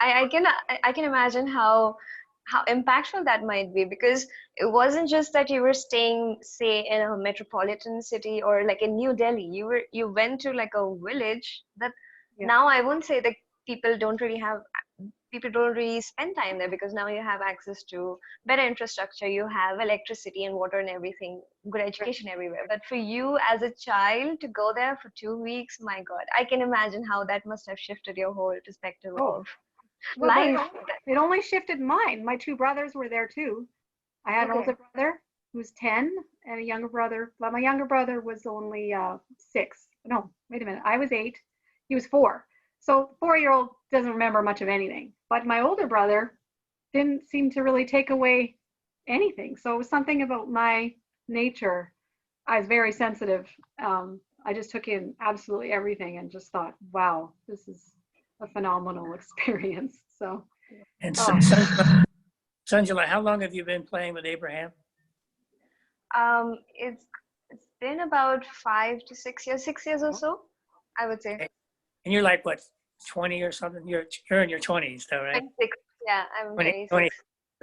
I can imagine how impactful that might be, because it wasn't just that you were staying, say, in a metropolitan city or like in New Delhi. You went to like a village that now I won't say that people don't really spend time there, because now you have access to better infrastructure, you have electricity and water and everything, good education everywhere. But for you as a child to go there for 2 weeks, my God, I can imagine how that must have shifted your whole perspective of life. It only shifted mine. My two brothers were there too. I had an older brother who's 10 and a younger brother. Well, my younger brother was only 6. No, wait a minute. I was 8. He was 4. So 4-year-old doesn't remember much of anything. But my older brother didn't seem to really take away anything. So it was something about my nature. I was very sensitive. I just took in absolutely everything and just thought, wow, this is a phenomenal experience. So, And oh, Sanjula, how long have you been playing with Abraham? It's been about 5 to 6 years, 6 years or so, I would say. Okay. And you're like, what, 20 or something? You're in your 20s, though, right? 26. Yeah, I'm 20. 26.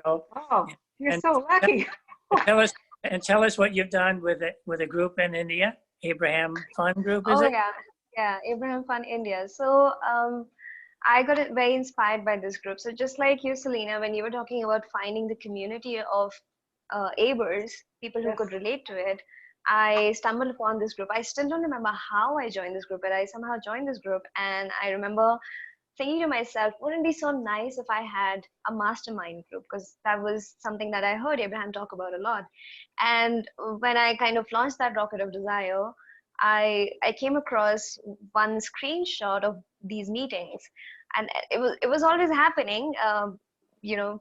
So, oh, you're and so lucky. tell us what you've done with a group in India, Abraham Fun Group, is Oh it? yeah, yeah, Abraham Fun India. So I got it very inspired by this group. So just like you, Selena, when you were talking about finding the community of Abers, people who Yes. could relate to it, I stumbled upon this group. I still don't remember how I joined this group, but I somehow joined this group, and I remember thinking to myself, wouldn't it be so nice if I had a mastermind group? Because that was something that I heard Abraham talk about a lot. And when I kind of launched that rocket of desire, I came across one screenshot of these meetings, and it was always happening.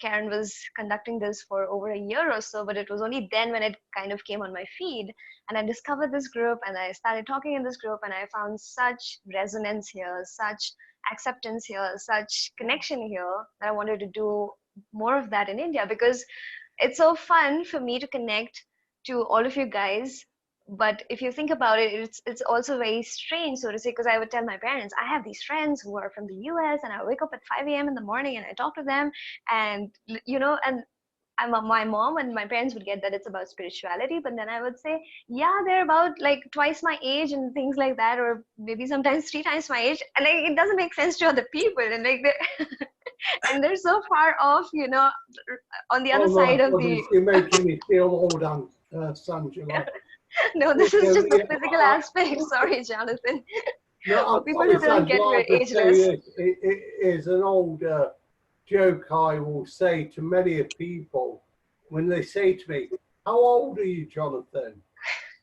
Karen was conducting this for over a year or so, but it was only then when it kind of came on my feed, and I discovered this group, and I started talking in this group, and I found such resonance here, such acceptance here, such connection here, that I wanted to do more of that in India, because it's so fun for me to connect to all of you guys. But if you think about it, it's also very strange, so to say, because I would tell my parents, I have these friends who are from the US, and I wake up at 5 a.m. in the morning and I talk to them, and and my mom and my parents would get that it's about spirituality, but then I would say, yeah, they're about like twice my age and things like that, or maybe sometimes 3 times my age, and like it doesn't make sense to other people, and like and they're so far off, on the other Oh my side of goodness, the you're making me feel old, Sanjula. no, this is just the Yeah, physical aspect. Sorry, Jonathan. no, For I people who promise, don't get, Angela, we're I'll just tell you ageless. this. It is an old joke I will say to many of people when they say to me, how old are you, Jonathan?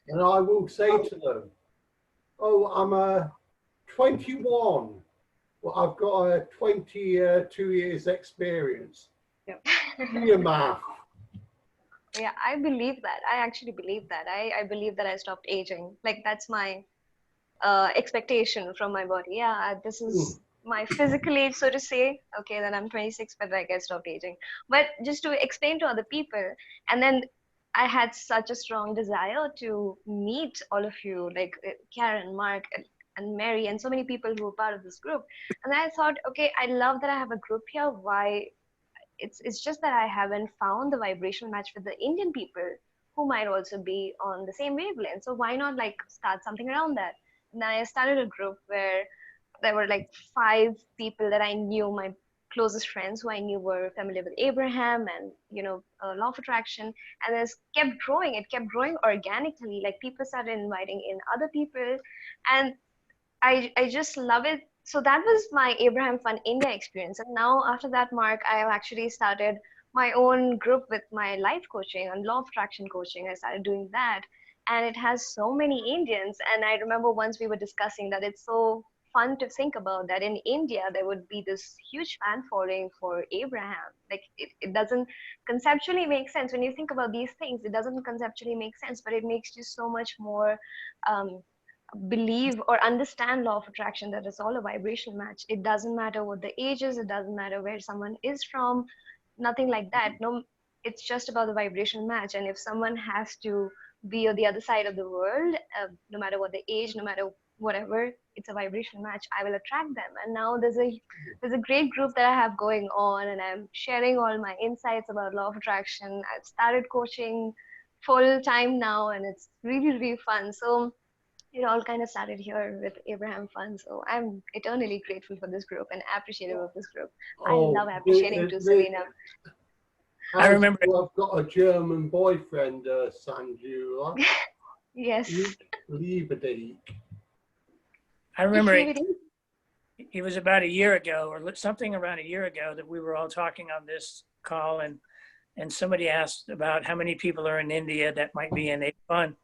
And I will say to them, oh, I'm 21. Well, I've got a 22 years experience. Yep. Do your math. Yeah, I believe that. I actually believe that. I believe that I stopped aging. Like that's my expectation from my body. Yeah, this is my physical age, so to say. Okay, then I'm 26, but like I stopped aging. But just to explain to other people, and then I had such a strong desire to meet all of you, like Karen, Mark, and Mary, and so many people who were part of this group. And I thought, okay, I love that I have a group here. Why? It's just that I haven't found the vibrational match with the Indian people who might also be on the same wavelength. So why not like start something around that? And I started a group where there were like 5 people that I knew, my closest friends who I knew were familiar with Abraham and law of attraction, and this kept growing. It kept growing organically. Like people started inviting in other people, and I just love it. So that was my Abraham Fun India experience. And now after that, Mark, I have actually started my own group with my life coaching and law of attraction coaching. I started doing that. And it has so many Indians. And I remember once we were discussing that it's so fun to think about that in India, there would be this huge fan following for Abraham. Like it doesn't conceptually make sense. When you think about these things, it doesn't conceptually make sense, but it makes you so much more believe or understand law of attraction, that it's all a vibrational match. It doesn't matter what the age is, it doesn't matter where someone is from, nothing like that. No, it's just about the vibrational match. And if someone has to be on the other side of the world, no matter what the age, no matter whatever, it's a vibrational match, I will attract them. And now there's a great group that I have going on, and I'm sharing all my insights about law of attraction. I've started coaching full time now, and it's really, really fun. So it all kind of started here with Abraham Fun. So I'm eternally grateful for this group and appreciative of this group. I love appreciating too, Selena. I remember. I've got a German boyfriend, Sanjula. Yes. Liebedijk. I remember it was about a year ago, or something around a year ago, that we were all talking on this call, and somebody asked about how many people are in India that might be in A Fun.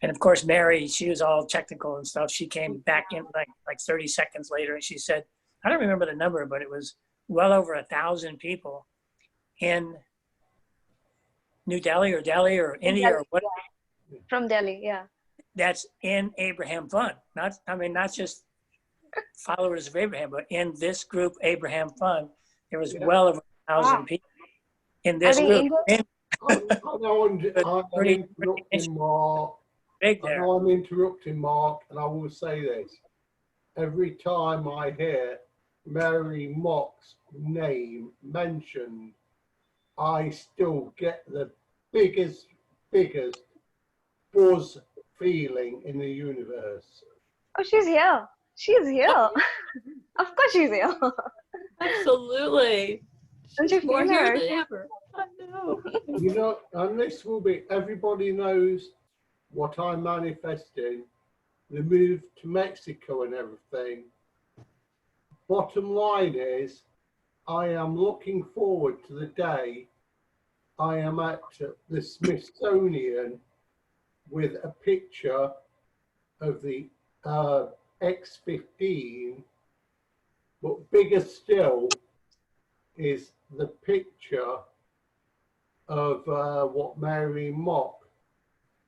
And of course, Mary, she was all technical and stuff. She came back in like 30 seconds later, and she said, I don't remember the number, but it was well over 1,000 people in New Delhi or India Delhi, or what? yeah. From Delhi, yeah. that's in Abraham Fund. Not, I mean, not just followers of Abraham, but in this group, Abraham Fund, there was Yeah. well over 1,000 Wow. people in this they group. Indian? I know I'm Pretty interrupting Mark. big I there. know I'm interrupting Mark, and I will say this. Every time I hear Mary Mock's name mentioned, I still get the biggest buzz feeling in the universe. Oh, she's here. She's here. Of course she's here. Absolutely. Don't She's you more feel here her? than ever. I know. You know, and this will be, everybody knows what I'm manifesting, the move to Mexico and everything. Bottom line is, I am looking forward to the day I am at the Smithsonian with a picture of the X-15, but bigger still is the picture of what Mary Mock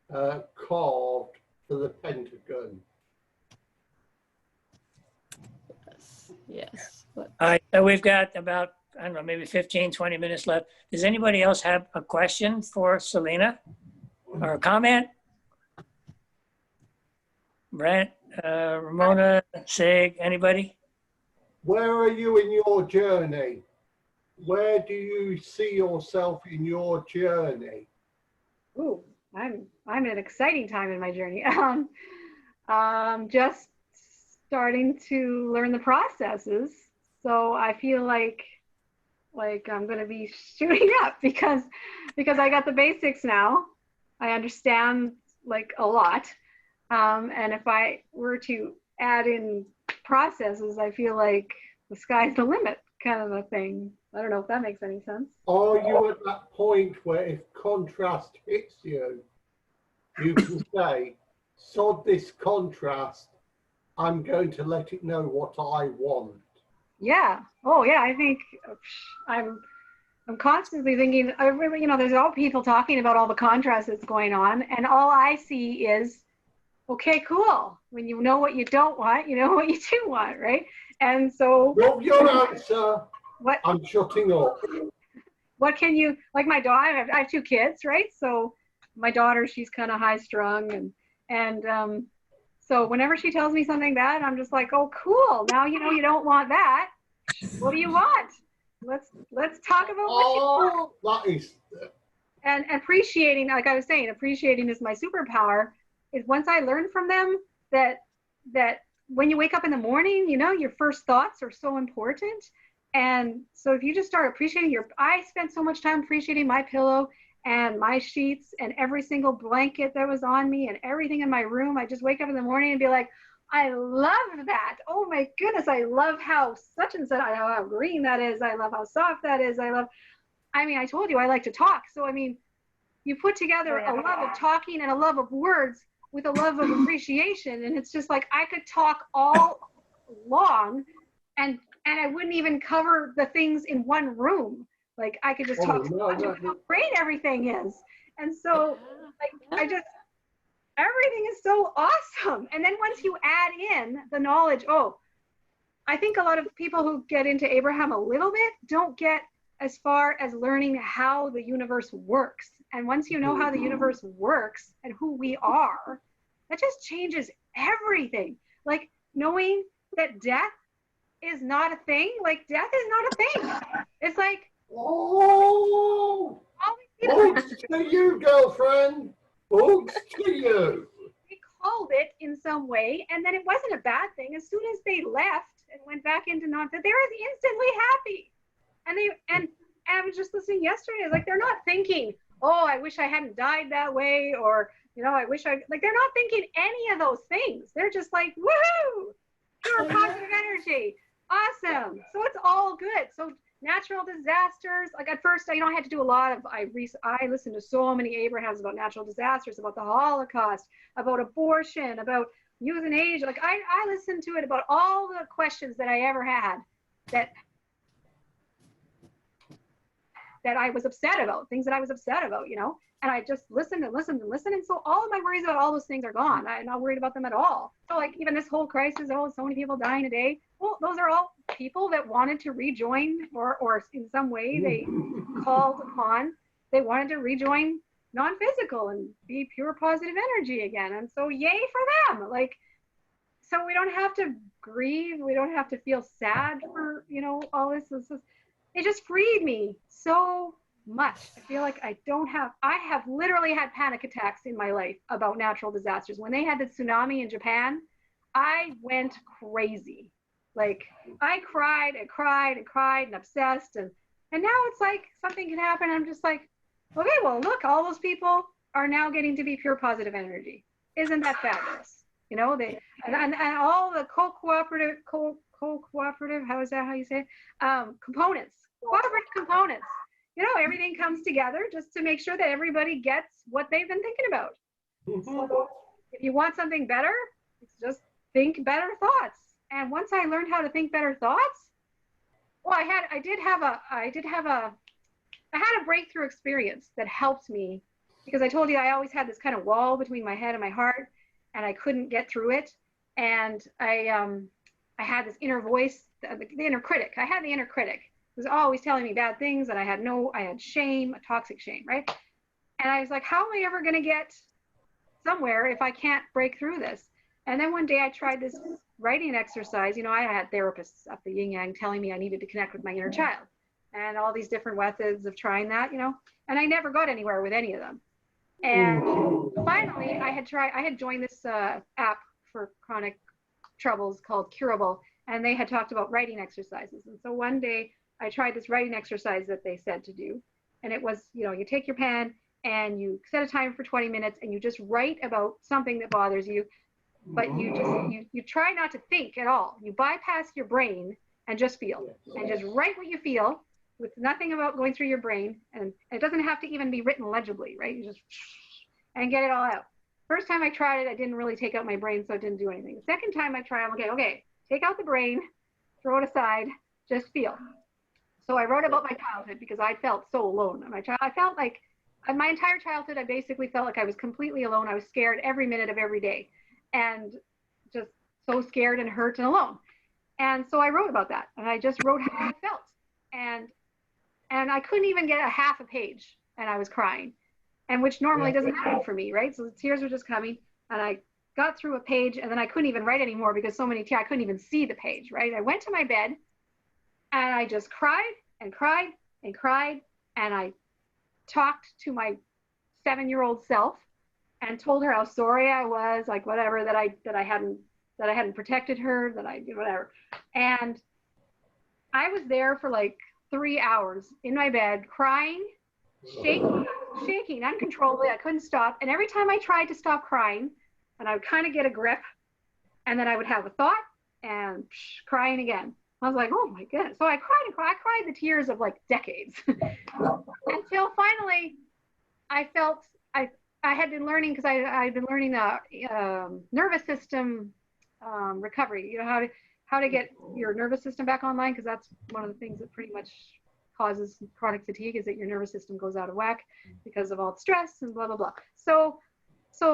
carved for the Pentagon. Yes. All right, so we've got about, I don't know, maybe 15, 20 minutes left. Does anybody else have a question for Selina or a comment? Brent, Ramona, Sig, anybody? Where are you in your journey? Where do you see yourself in your journey? Ooh, I'm in an exciting time in my journey. Just starting to learn the processes. So I feel like I'm going to be shooting up because I got the basics now. I understand like a lot. And if I were to add in processes, I feel like the sky's the limit kind of a thing. I don't know if that makes any sense. Are you at that point where if contrast hits you, you can say, sod this contrast, I'm going to let it know what I want? Yeah. Oh yeah. I think I'm constantly thinking, you know, there's all people talking about all the contrast that's going on. And all I see is, okay, cool. When you know what you don't want, you know what you do want, right? And so Well, your answer, what I'm shutting up. what can you, like my daughter, I have two kids, right? So my daughter, she's kind of high strung and so whenever she tells me something bad, I'm just like, oh, cool. Now you know you don't want that. What do you want? Let's talk about what you want. That is, And appreciating, like I was saying, appreciating is my superpower. Is once I learn from them that when you wake up in the morning, you know, your first thoughts are so important. And so if you just start appreciating I spent so much time appreciating my pillow and my sheets and every single blanket that was on me and everything in my room. I just wake up in the morning and be like, I love that. Oh my goodness, I love how such and such, I know how green that is. I love how soft that is. I mean, I told you I like to talk. So, I mean, you put together a love of talking and a love of words with a love of appreciation. And it's just like, I could talk all long and I wouldn't even cover the things in one room. Like I could just talk about how great everything is. And so like, everything is so awesome. And then once you add in the knowledge, I think a lot of people who get into Abraham a little bit don't get as far as learning how the universe works. And once you know how the universe works and who we are, that just changes everything. Like knowing that death is not a thing. Like death is not a thing. It's like, bugs to you, girlfriend. Bugs to you. They called it in some way, and then it wasn't a bad thing. As soon as they left and went back into they were instantly happy. And I was just listening yesterday, like they're not thinking, oh, I wish I hadn't died that way, or you know, I wish they're not thinking any of those things. They're just like, woohoo, pure positive energy. Awesome. So it's all good. So natural disasters, like at first, I had to do a lot of, I listened to so many Abrahams about natural disasters, about the Holocaust, about abortion, about euthanasia. Like I listened to it about all the questions that I ever had that I was upset about, things that I was upset about, And I just listened and listened and listened. And so all of my worries about all those things are gone. I'm not worried about them at all. So like even this whole crisis, oh, so many people dying a day. Well, those are all people that wanted to rejoin or in some way they called upon, they wanted to rejoin non-physical and be pure positive energy again. And so yay for them. Like, so we don't have to grieve. We don't have to feel sad for, you know, all this. It just freed me so much. I feel like I have literally had panic attacks in my life about natural disasters. When they had the tsunami in Japan, I went crazy. Like I cried and cried and cried and obsessed. And now it's like something can happen. I'm just like, okay, well, look, all those people are now getting to be pure positive energy. Isn't that fabulous? You know, and all the cooperative, how is that how you say it? Components, cooperative components. You know, everything comes together just to make sure that everybody gets what they've been thinking about. So if you want something better, it's just think better thoughts. And once I learned how to think better thoughts, well, I had a breakthrough experience that helped me, because I told you I always had this kind of wall between my head and my heart, and I couldn't get through it. And I had this inner voice, the inner critic. I had the inner critic. It was always telling me bad things, and I had shame, a toxic shame, right? And I was like, how am I ever going to get somewhere if I can't break through this? And then one day I tried this writing exercise. You know, I had therapists up the yin yang telling me I needed to connect with my inner child, and all these different methods of trying that, you know, and I never got anywhere with any of them. And finally I had joined this app for chronic troubles called Curable, and they had talked about writing exercises. And so one day I tried this writing exercise that they said to do. And it was, you know, you take your pen and you set a timer for 20 minutes and you just write about something that bothers you, but you try not to think at all. You bypass your brain and just feel, and just write what you feel with nothing about going through your brain. And it doesn't have to even be written legibly, right? You just, and get it all out. First time I tried it, I didn't really take out my brain, so it didn't do anything. The second time I tried, I'm like, okay, take out the brain, throw it aside, just feel. So I wrote about my childhood because I felt so alone. I felt like my entire childhood, I basically felt like I was completely alone. I was scared every minute of every day, and just so scared and hurt and alone. And so I wrote about that, and I just wrote how I felt. And I couldn't even get a half a page, and I was crying, and which normally doesn't happen for me, right? So the tears were just coming, and I got through a page, and then I couldn't even write anymore because so many tears, I couldn't even see the page, right? I went to my bed, and I just cried and cried and cried, and I talked to my 7-year-old self and told her how sorry I was, like whatever, that I hadn't protected her, that I, whatever. And I was there for like 3 hours in my bed, crying, shaking uncontrollably. I couldn't stop. And every time I tried to stop crying, and I would kind of get a grip, and then I would have a thought and crying again. I was like, oh my goodness. So I cried and cried. I cried the tears of like decades until finally I felt I had been learning, because I'd been learning nervous system recovery, you know, how to get your nervous system back online, because that's one of the things that pretty much causes chronic fatigue, is that your nervous system goes out of whack because of all the stress and blah, blah, blah. So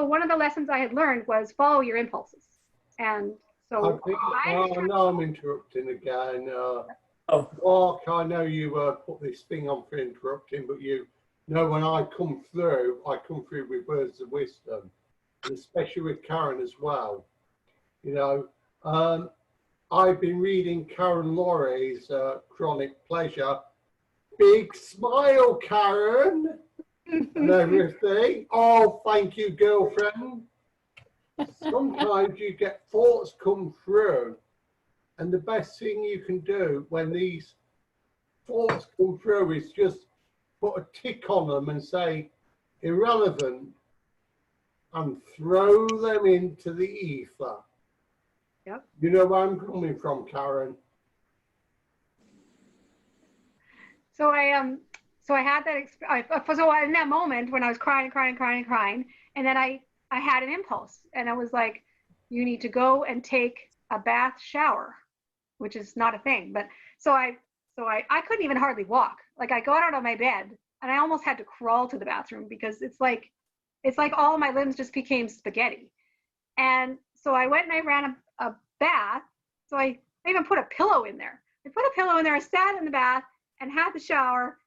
one of the lessons I had learned was follow your impulses. And so I know I'm interrupting again. Mark, I know you put this thing on for interrupting, but you know when I come through with words of wisdom, and especially with Karen as well. You know, I've been reading Karen Laurie's Chronic Pleasure. Big smile, Karen, and everything. Oh, thank you, girlfriend. Sometimes you get thoughts come through, and the best thing you can do when these thoughts come through is just put a tick on them and say irrelevant, and throw them into the ether. Yep. You know where I'm coming from, Karen? So I had that so in that moment when I was crying, and then I had an impulse, and I was like, you need to go and take a bath shower, which is not a thing, but so I couldn't even hardly walk. Like I got out of my bed and I almost had to crawl to the bathroom because it's like all my limbs just became spaghetti. And so I went and I ran a bath. So I even put a pillow in there. I put a pillow in there. I sat in the bath and had the shower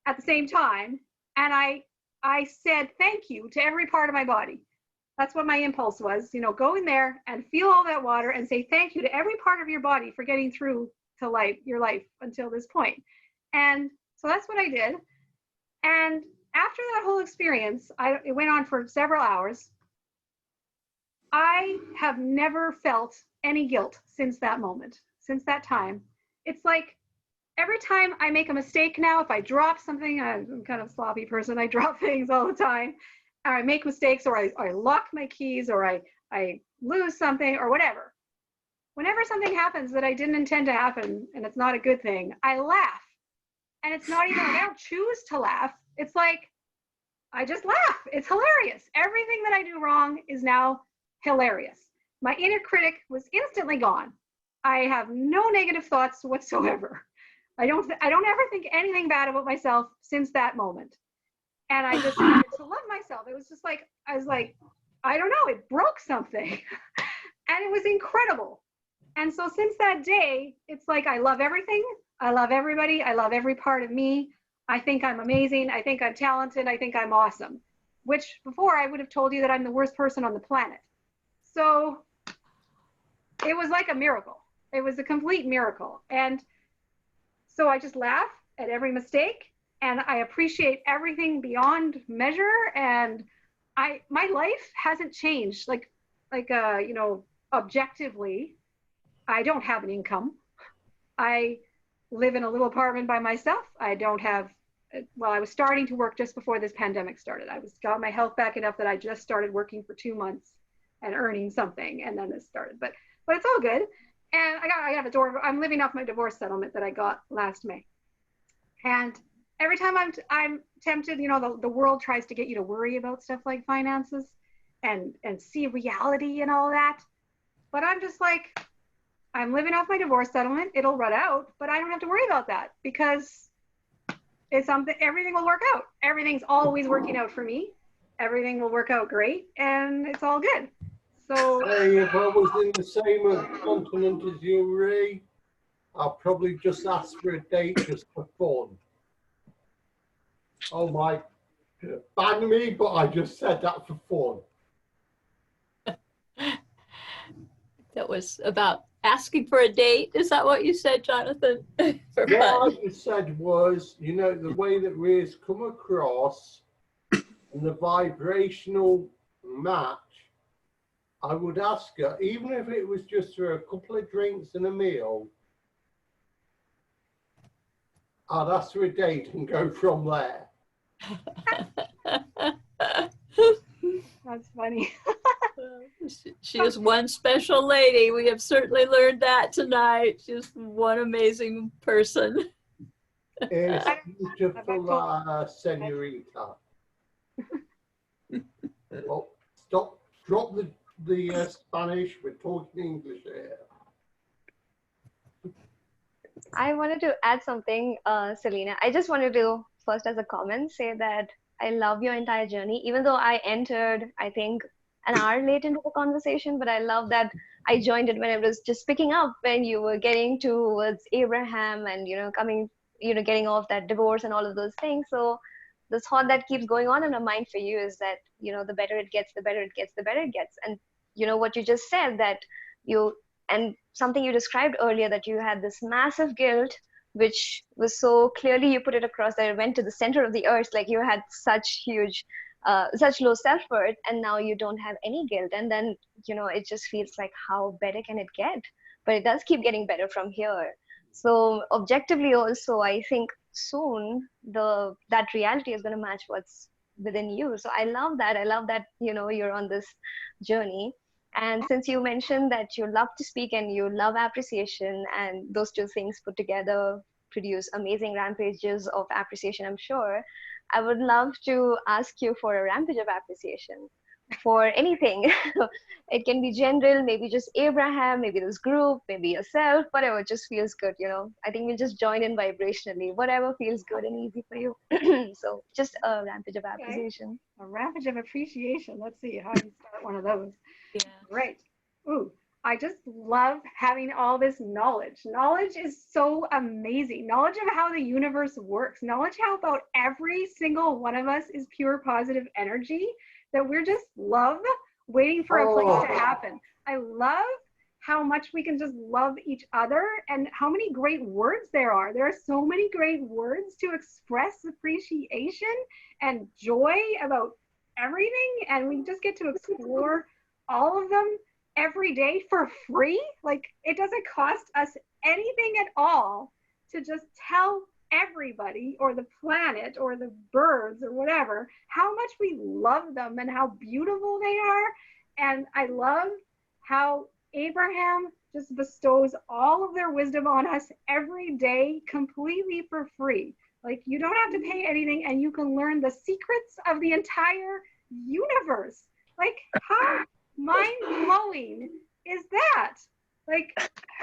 at the same time. And I said thank you to every part of my body. That's what my impulse was, you know, go in there and feel all that water and say thank you to every part of your body for getting through to your life until this point. And so that's what I did. And after that whole experience, it went on for several hours. I have never felt any guilt since that moment, since that time. It's like every time I make a mistake now, if I drop something, I'm kind of a sloppy person, I drop things all the time, or I make mistakes, or I lock my keys, or I lose something, or whatever. Whenever something happens that I didn't intend to happen, and it's not a good thing, I laugh. And it's not even like I don't choose to laugh. It's like, I just laugh. It's hilarious. Everything that I do wrong is now hilarious. My inner critic was instantly gone. I have no negative thoughts whatsoever. I don't ever think anything bad about myself since that moment. And I just started to love myself. It was just like, I was like, I don't know, it broke something. And it was incredible. And so since that day, it's like, I love everything. I love everybody. I love every part of me. I think I'm amazing. I think I'm talented. I think I'm awesome, which before I would have told you that I'm the worst person on the planet. So it was like a miracle. It was a complete miracle. And so I just laugh at every mistake and I appreciate everything beyond measure. And my life hasn't changed. You know, objectively, I don't have an income. I live in a little apartment by myself. I don't have, well, I was starting to work just before this pandemic started. Got my health back enough that I just started working for 2 months and earning something, and then this started. But it's all good. And I'm living off my divorce settlement that I got last May. And every time I'm tempted, you know, the world tries to get you to worry about stuff like finances and see reality and all that. But I'm just like, I'm living off my divorce settlement. It'll run out, but I don't have to worry about that because it's something, everything will work out. Everything's always working out for me. Everything will work out great and it's all good. So Hey, if I was in the same continent as you, Ray, I'll probably just ask for a date just for fun. Oh my, ban me, but I just said that for fun. That was about asking for a date. Is that what you said, Jonathan? For What fun. I just said was, you know, the way that Ray's come across and the vibrational match, I would ask her, even if it was just for a couple of drinks and a meal, I'd ask for a date and go from there. that's funny. She is one special lady. We have certainly learned that tonight. She's one amazing person. It's beautiful, senorita. Oh, stop, drop the Spanish, we're talking English here. I wanted to add something, Selina. I just wanted to first, as a comment, say that I love your entire journey, even though I entered, I think, an hour late into the conversation, but I love that I joined it when it was just picking up when you were getting towards Abraham and, you know, coming, you know, getting off that divorce and all of those things. So the thought that keeps going on in my mind for you is that, you know, the better it gets, the better it gets, the better it gets. And, you know, what you just said, that you, and something you described earlier, that you had this massive guilt, which was so clearly, you put it across that it went to the center of the earth, like you had such huge, such low self-worth, and now you don't have any guilt. And then, you know, it just feels like, how better can it get? But it does keep getting better from here. So objectively also, I think soon that reality is going to match what's within you. So I love that. I love that, you know, you're on this journey. And since you mentioned that you love to speak and you love appreciation, and those two things put together produce amazing rampages of appreciation, I'm sure, I would love to ask you for a rampage of appreciation. for anything. It can be general, maybe just Abraham, maybe this group, maybe yourself, whatever just feels good, you know. I think we'll just join in vibrationally, whatever feels good and easy for you. So just a rampage of Okay. appreciation. A rampage of appreciation. Let's see how you start one of those. Yeah. Great. Ooh, I just love having all this knowledge. Knowledge is so amazing. Knowledge of how the universe works. Knowledge how about every single one of us is pure positive energy, that we're just love waiting for a place to happen. I love how much we can just love each other and how many great words there are. There are so many great words to express appreciation and joy about everything. And we just get to explore all of them every day for free. Like, it doesn't cost us anything at all to just tell everybody or the planet or the birds or whatever how much we love them and how beautiful they are. And I love how Abraham just bestows all of their wisdom on us every day completely for free. Like, you don't have to pay anything and you can learn the secrets of the entire universe. Like, how mind-blowing is that? Like,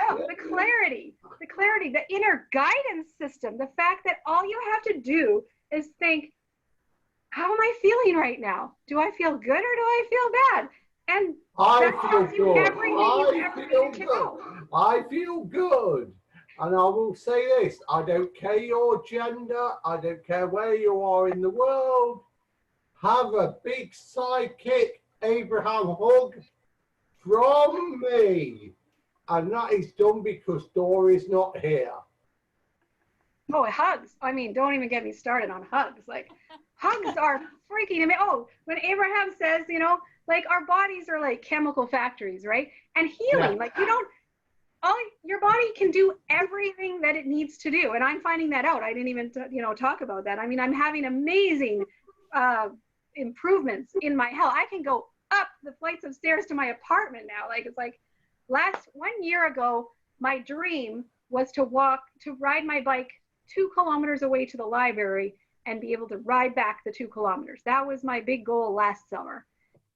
oh, the clarity, the inner guidance system, the fact that all you have to do is think, how am I feeling right now? Do I feel good or do I feel bad? And I that feel tells you good. everything you ever needed to know. I feel good. And I will say this, I don't care your gender, I don't care where you are in the world. Have a big sidekick Abraham hug from me. And that is done because Dory's not here. Oh, hugs. I mean, don't even get me started on hugs. Like, hugs are freaking amazing. Oh, when Abraham says, you know, like, our bodies are like chemical factories, right? And healing, like, you don't, your body can do everything that it needs to do. And I'm finding that out. I didn't even, talk about that. I mean, I'm having amazing improvements in my health. I can go up the flights of stairs to my apartment now. Like, it's like, 1 year ago, my dream was to ride my bike 2 kilometers away to the library and be able to ride back the 2 kilometers. That was my big goal last summer.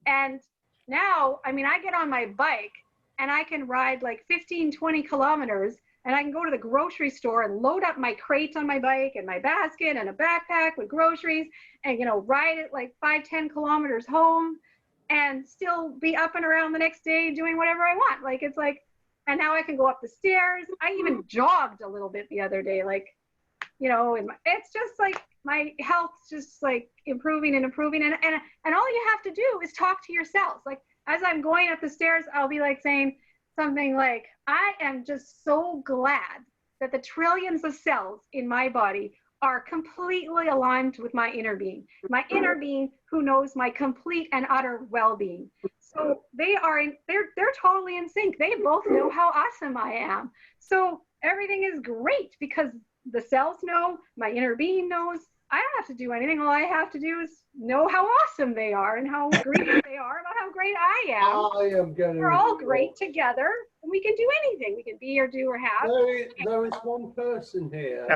And now, I mean, I get on my bike and I can ride like 15, 20 kilometers and I can go to the grocery store and load up my crate on my bike and my basket and a backpack with groceries and, ride it like 5, 10 kilometers home and still be up and around the next day doing whatever I want. Like, it's like, and now I can go up the stairs. I even jogged a little bit the other day, like, and it's just like my health's just like improving and improving. And all you have to do is talk to yourselves. Like, as I'm going up the stairs, I'll be like saying something like, I am just so glad that the trillions of cells in my body are completely aligned with my inner being who knows my complete and utter well-being. So they're totally in sync. They both know how awesome I am. So everything is great because the cells know, my inner being knows. I don't have to do anything. All I have to do is know how awesome they are and how great they are, about how great I am. We're all great together and we can do anything. We can be or do or have. There is one person here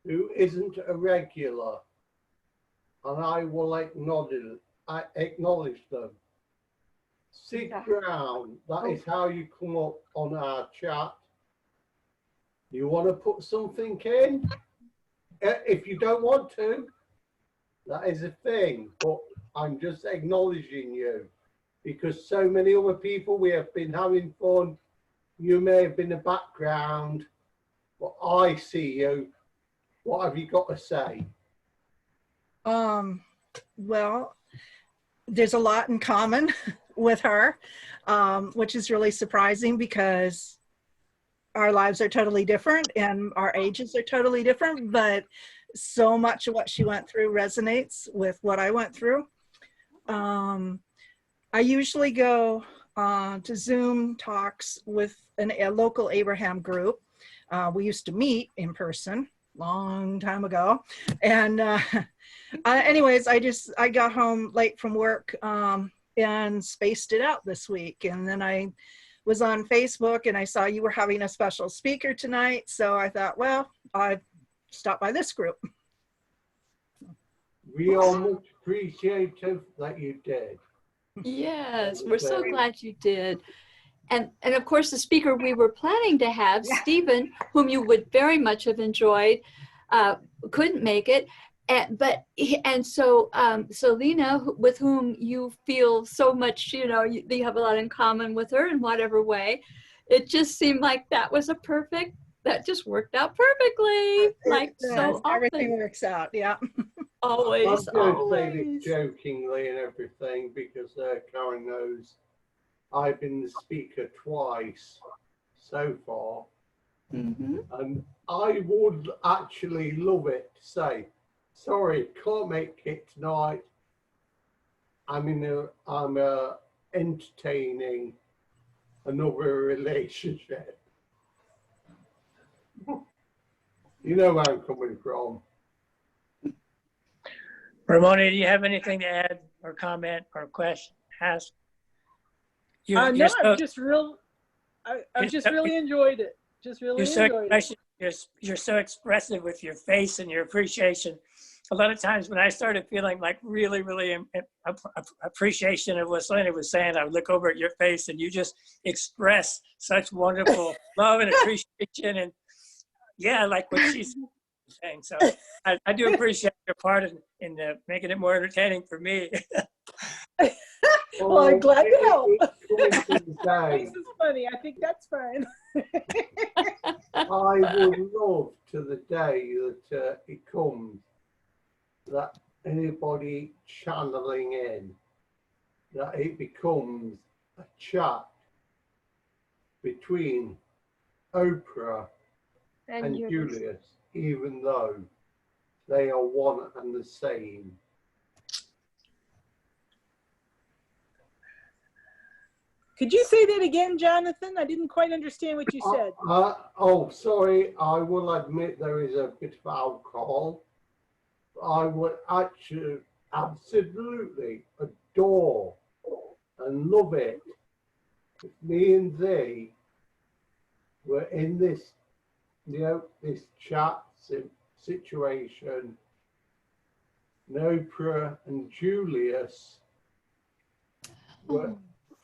who isn't a regular, and I will acknowledge them. Sid Brown, that is how you come up on our chat. You want to put something in? If you don't want to, that is a thing, but I'm just acknowledging you because so many other people, we have been having fun. You may have been the background, but I see you. What have you got to say? Well, there's a lot in common with her, which is really surprising because our lives are totally different and our ages are totally different, but so much of what she went through resonates with what I went through. I usually go to Zoom talks with a local Abraham group. We used to meet in person long time ago. And anyways, I got home late from work and spaced it out this week. And then I was on Facebook and I saw you were having a special speaker tonight. So I thought, well, I'd stop by this group. We are much appreciative that you did. Yes, we're so glad you did. And of course, the speaker we were planning to have, Yeah. Stephen, whom you would very much have enjoyed, couldn't make it. And so Selina, with whom you feel so much, you know, you have a lot in common with her in whatever way. It just seemed like that just worked out perfectly, like so Everything often. works out. Yeah. Always, I'm going to say this always. jokingly and everything because Karen knows I've been the speaker twice so far. Mm-hmm. And I would actually love it to say, sorry, can't make it tonight. I'm entertaining another relationship. You know where I'm coming from. Ramona, do you have anything to add or comment or question, ask? No, You're so, I've just really enjoyed it. Just really you're so enjoyed it. you're so expressive with your face and your appreciation. A lot of times when I started feeling like really appreciation of what Selina was saying, I would look over at your face and you just express such wonderful love and appreciation, and yeah, like what she's saying. So I do appreciate your part in making it more entertaining for me. Well, I'm glad to help. It's coming to the day. This is funny. I think that's fine. I would love to the day that it comes that anybody channeling in, that it becomes a chat between Oprah and Julius, even though they are one and the same. Could you say that again, Jonathan? I didn't quite understand what you said. Oh, sorry. I will admit there is a bit of alcohol. I would actually absolutely adore and love it if me and they were in this, you know, this chat situation. Oprah and Julius were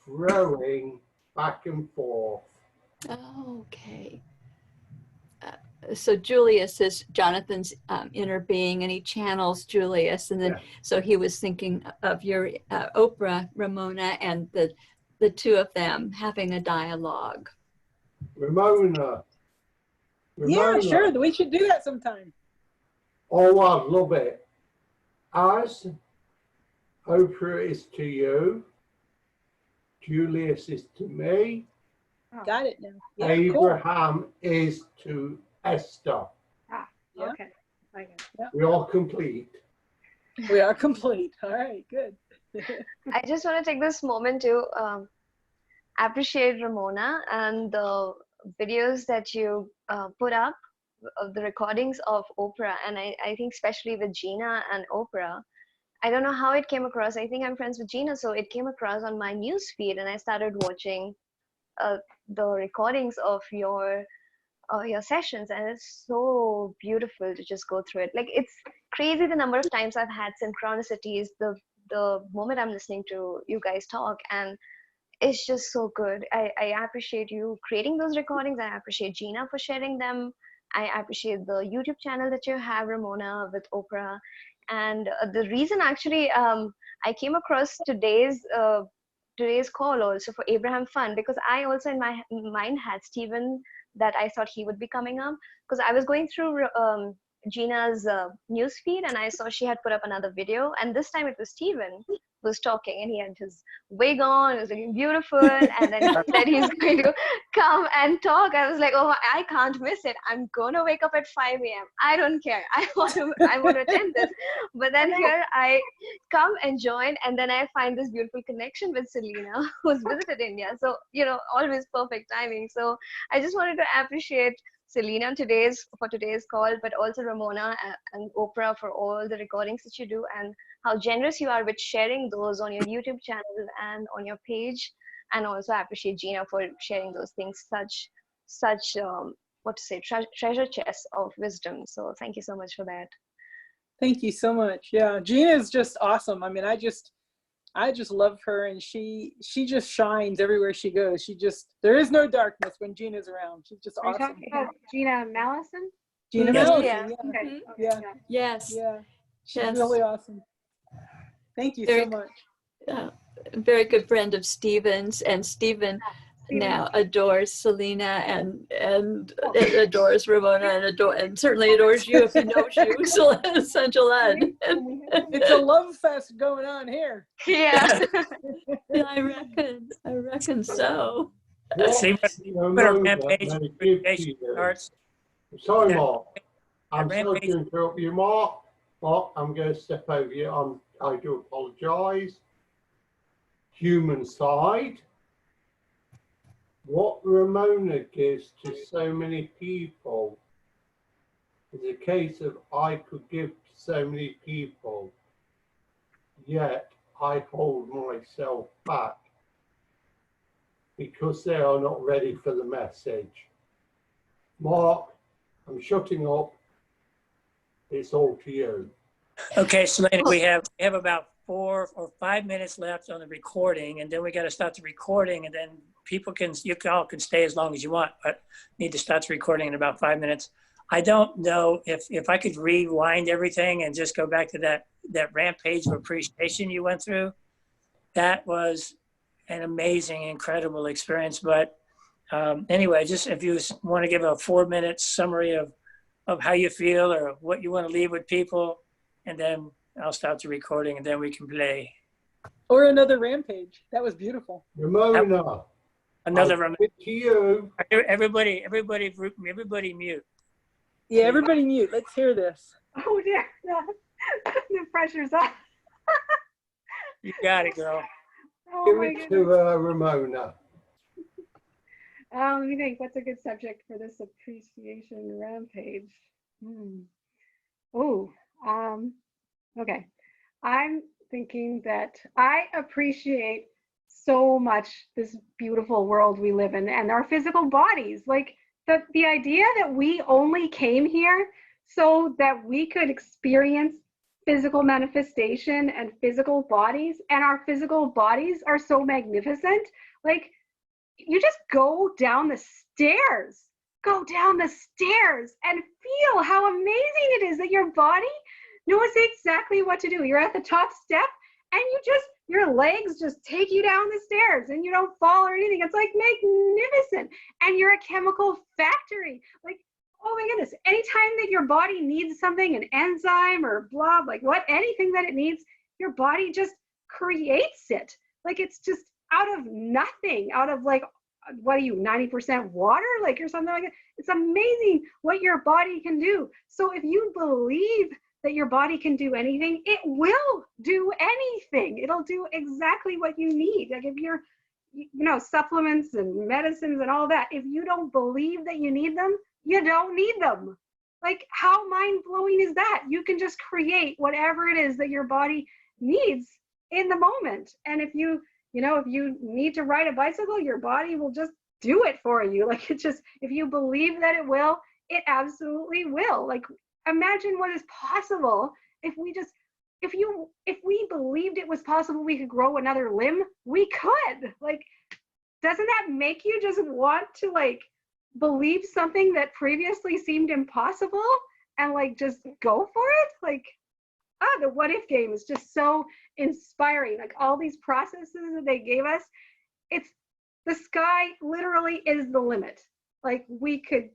throwing back and forth. Okay. So Julius is Jonathan's inner being, and he channels Julius, and then so he was thinking of your Oprah, Ramona, and the two of them having a dialogue. Ramona. Yeah, sure. We should do that sometime. Oh, I'd love it. As Oprah is to you, Julius is to me. Got it now. Yeah, Abraham is to Esther. Yeah. Okay. We are complete. We are complete. All right, good. I just want to take this moment to appreciate Ramona and the videos that you put up of the recordings of Oprah, and I think especially with Gina and Oprah. I don't know how it came across. I think I'm friends with Gina, so it came across on my news feed, and I started watching the recordings of your sessions, and it's so beautiful to just go through it. Like, it's crazy the number of times I've had synchronicities the moment I'm listening to you guys talk, and it's just so good. I appreciate you creating those recordings. I appreciate Gina for sharing them. I appreciate the YouTube channel that you have, Ramona, with Oprah. And the reason actually I came across today's call also for Abraham Fund, because I also in my mind had Stephen, that I thought he would be coming up, because I was going through Gina's news feed, and I saw she had put up another video, and this time it was Stephen who was talking, and he had his wig on, it was looking beautiful, and then he said he's going to come and talk. I was like, oh, I can't miss it. I'm gonna wake up at 5 a.m. I don't care. I want to attend this. But then here I come and join, and then I find this beautiful connection with Selina, who's visited India. So, you know, always perfect timing. So I just wanted to appreciate Selina for today's call, but also Ramona and Oprah for all the recordings that you do, and how generous you are with sharing those on your YouTube channel and on your page. And also I appreciate Gina for sharing those things, such treasure chest of wisdom. So thank you so much for that. Thank you so much. Yeah, Gina is just awesome. I mean, I just love her, and she just shines everywhere she goes. There is no darkness when Gina's around. She's just Are you awesome. talking about Gina Mallison? Gina Yes. Mallison, Yeah. yeah. Okay. Mhm. Okay. Yeah. Yes. Yeah. She's Yes. really awesome. Thank you Very so much. very good friend of Stephen's, and Stephen Stephen. now adores Selina and adores Ramona and certainly adores you if he knows you, Sanjula. It's a love fest going on here. Yeah. Yeah, I reckon so. See, when a rampage may give to you. starts, Sorry, that- Mark. that I'm sorry rampage- to interrupt you, Mark. Mark, I'm going to step over you. I do apologise. Human side. What Ramona gives to so many people is a case of I could give to so many people, yet I hold myself back because they are not ready for the message. Mark, I'm shutting up. It's all to you. Okay, Selena, we have about 4 or 5 minutes left on the recording, and then we got to start the recording, and then you all can stay as long as you want, but need to start the recording in about 5 minutes. I don't know if I could rewind everything and just go back to that rampage of appreciation you went through. That was an amazing, incredible experience. But anyway, just if you want to give a 4-minute summary of how you feel or what you want to leave with people, and then I'll start the recording and then we can play. Or another rampage. That was beautiful. Ramona, Another I round. give it to you. Everybody mute. Yeah, everybody mute. Let's hear this. Oh dear. The pressure's up. You got it, girl. Oh Give my it goodness. to Ramona. Let me think. What's a good subject for this appreciation rampage? Okay. I'm thinking that I appreciate so much this beautiful world we live in and our physical bodies. Like the idea that we only came here so that we could experience physical manifestation and physical bodies, and our physical bodies are so magnificent. Like, you just go down the stairs and feel how amazing it is that your body knows exactly what to do. You're at the top step and your legs just take you down the stairs and you don't fall or anything. It's like magnificent. And you're a chemical factory. Like, oh my goodness, anytime that your body needs something, an enzyme or blah, anything that it needs, your body just creates it. Like, it's just out of nothing, out of like, what are you, 90% water, like, or something like that. It's amazing what your body can do. So if you believe that your body can do anything, it will do anything. It'll do exactly what you need. Like, if you're, supplements and medicines and all that, if you don't believe that you need them, you don't need them. Like, how mind-blowing is that? You can just create whatever it is that your body needs in the moment. And if you need to ride a bicycle, your body will just do it for you. Like, if you believe that it will, it absolutely will. Like, imagine what is possible if we believed it was possible we could grow another limb, we could. Like, doesn't that make you just want to, like, believe something that previously seemed impossible and, like, just go for it? Like, the what if game is just so inspiring. Like, all these processes that they gave us, the sky literally is the limit. Like, we could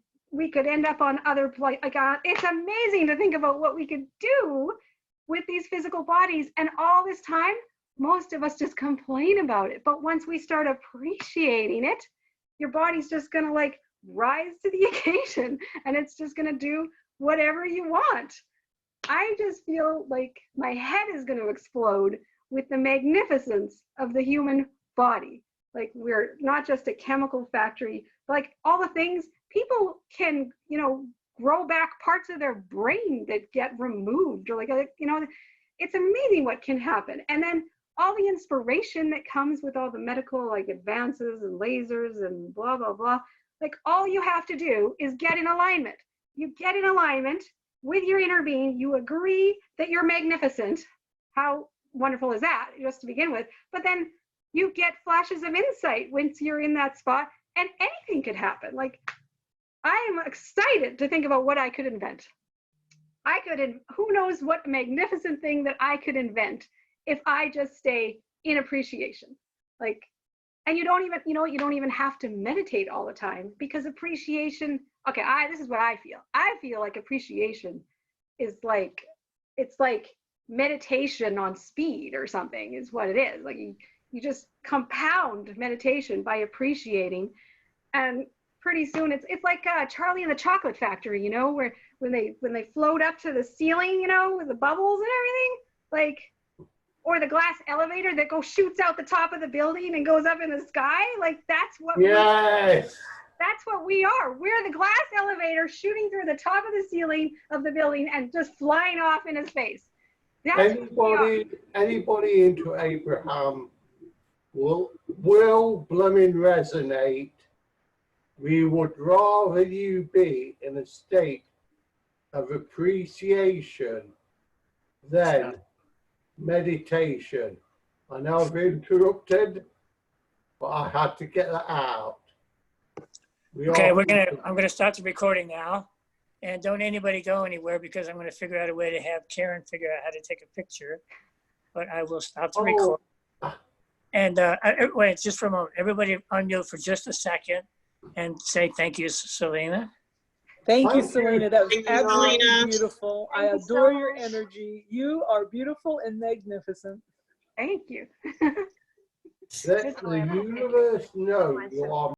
end up on other it's amazing to think about what we could do with these physical bodies. And all this time, most of us just complain about it. But once we start appreciating it, your body's just gonna, like, rise to the occasion, and it's just gonna do whatever you want. I just feel like my head is going to explode with the magnificence of the human body. Like, we're not just a chemical factory, but, like, all the things people can, grow back parts of their brain that get removed, or it's amazing what can happen. And then all the inspiration that comes with all the medical, like, advances and lasers and blah, blah, blah. Like, all you have to do is get in alignment. You get in alignment with your inner being, you agree that you're magnificent. How wonderful is that, just to begin with? But then you get flashes of insight once you're in that spot, and anything could happen. Like, I am excited to think about what I could invent. Who knows what magnificent thing that I could invent if I just stay in appreciation. Like, and you don't even, you don't even have to meditate all the time, because appreciation, okay, this is what I feel. I feel like appreciation is like, it's like meditation on speed or something is what it is. Like you just compound meditation by appreciating, and pretty soon it's like Charlie and the Chocolate Factory, you know, where when they float up to the ceiling, you know, with the bubbles and everything, like, or the glass elevator that shoots out the top of the building and goes up in the sky. Like, that's what that's what we are. We're the glass elevator shooting through the top of the ceiling of the building and just flying off into space. That's anybody into Abraham will blooming resonate. We would rather you be in a state of appreciation than meditation. I know I've interrupted, but I had to get that out. Okay, I'm gonna start the recording now, and don't anybody go anywhere, because I'm gonna figure out a way to have Karen figure out how to take a picture. But I will stop the record. And wait, just for a moment, everybody unmute for just a second and say thank you, Selina. Thank you, Selina. That was absolutely beautiful. I Thank you adore so your much. energy. You are beautiful and magnificent. Thank you. Let the universe know you are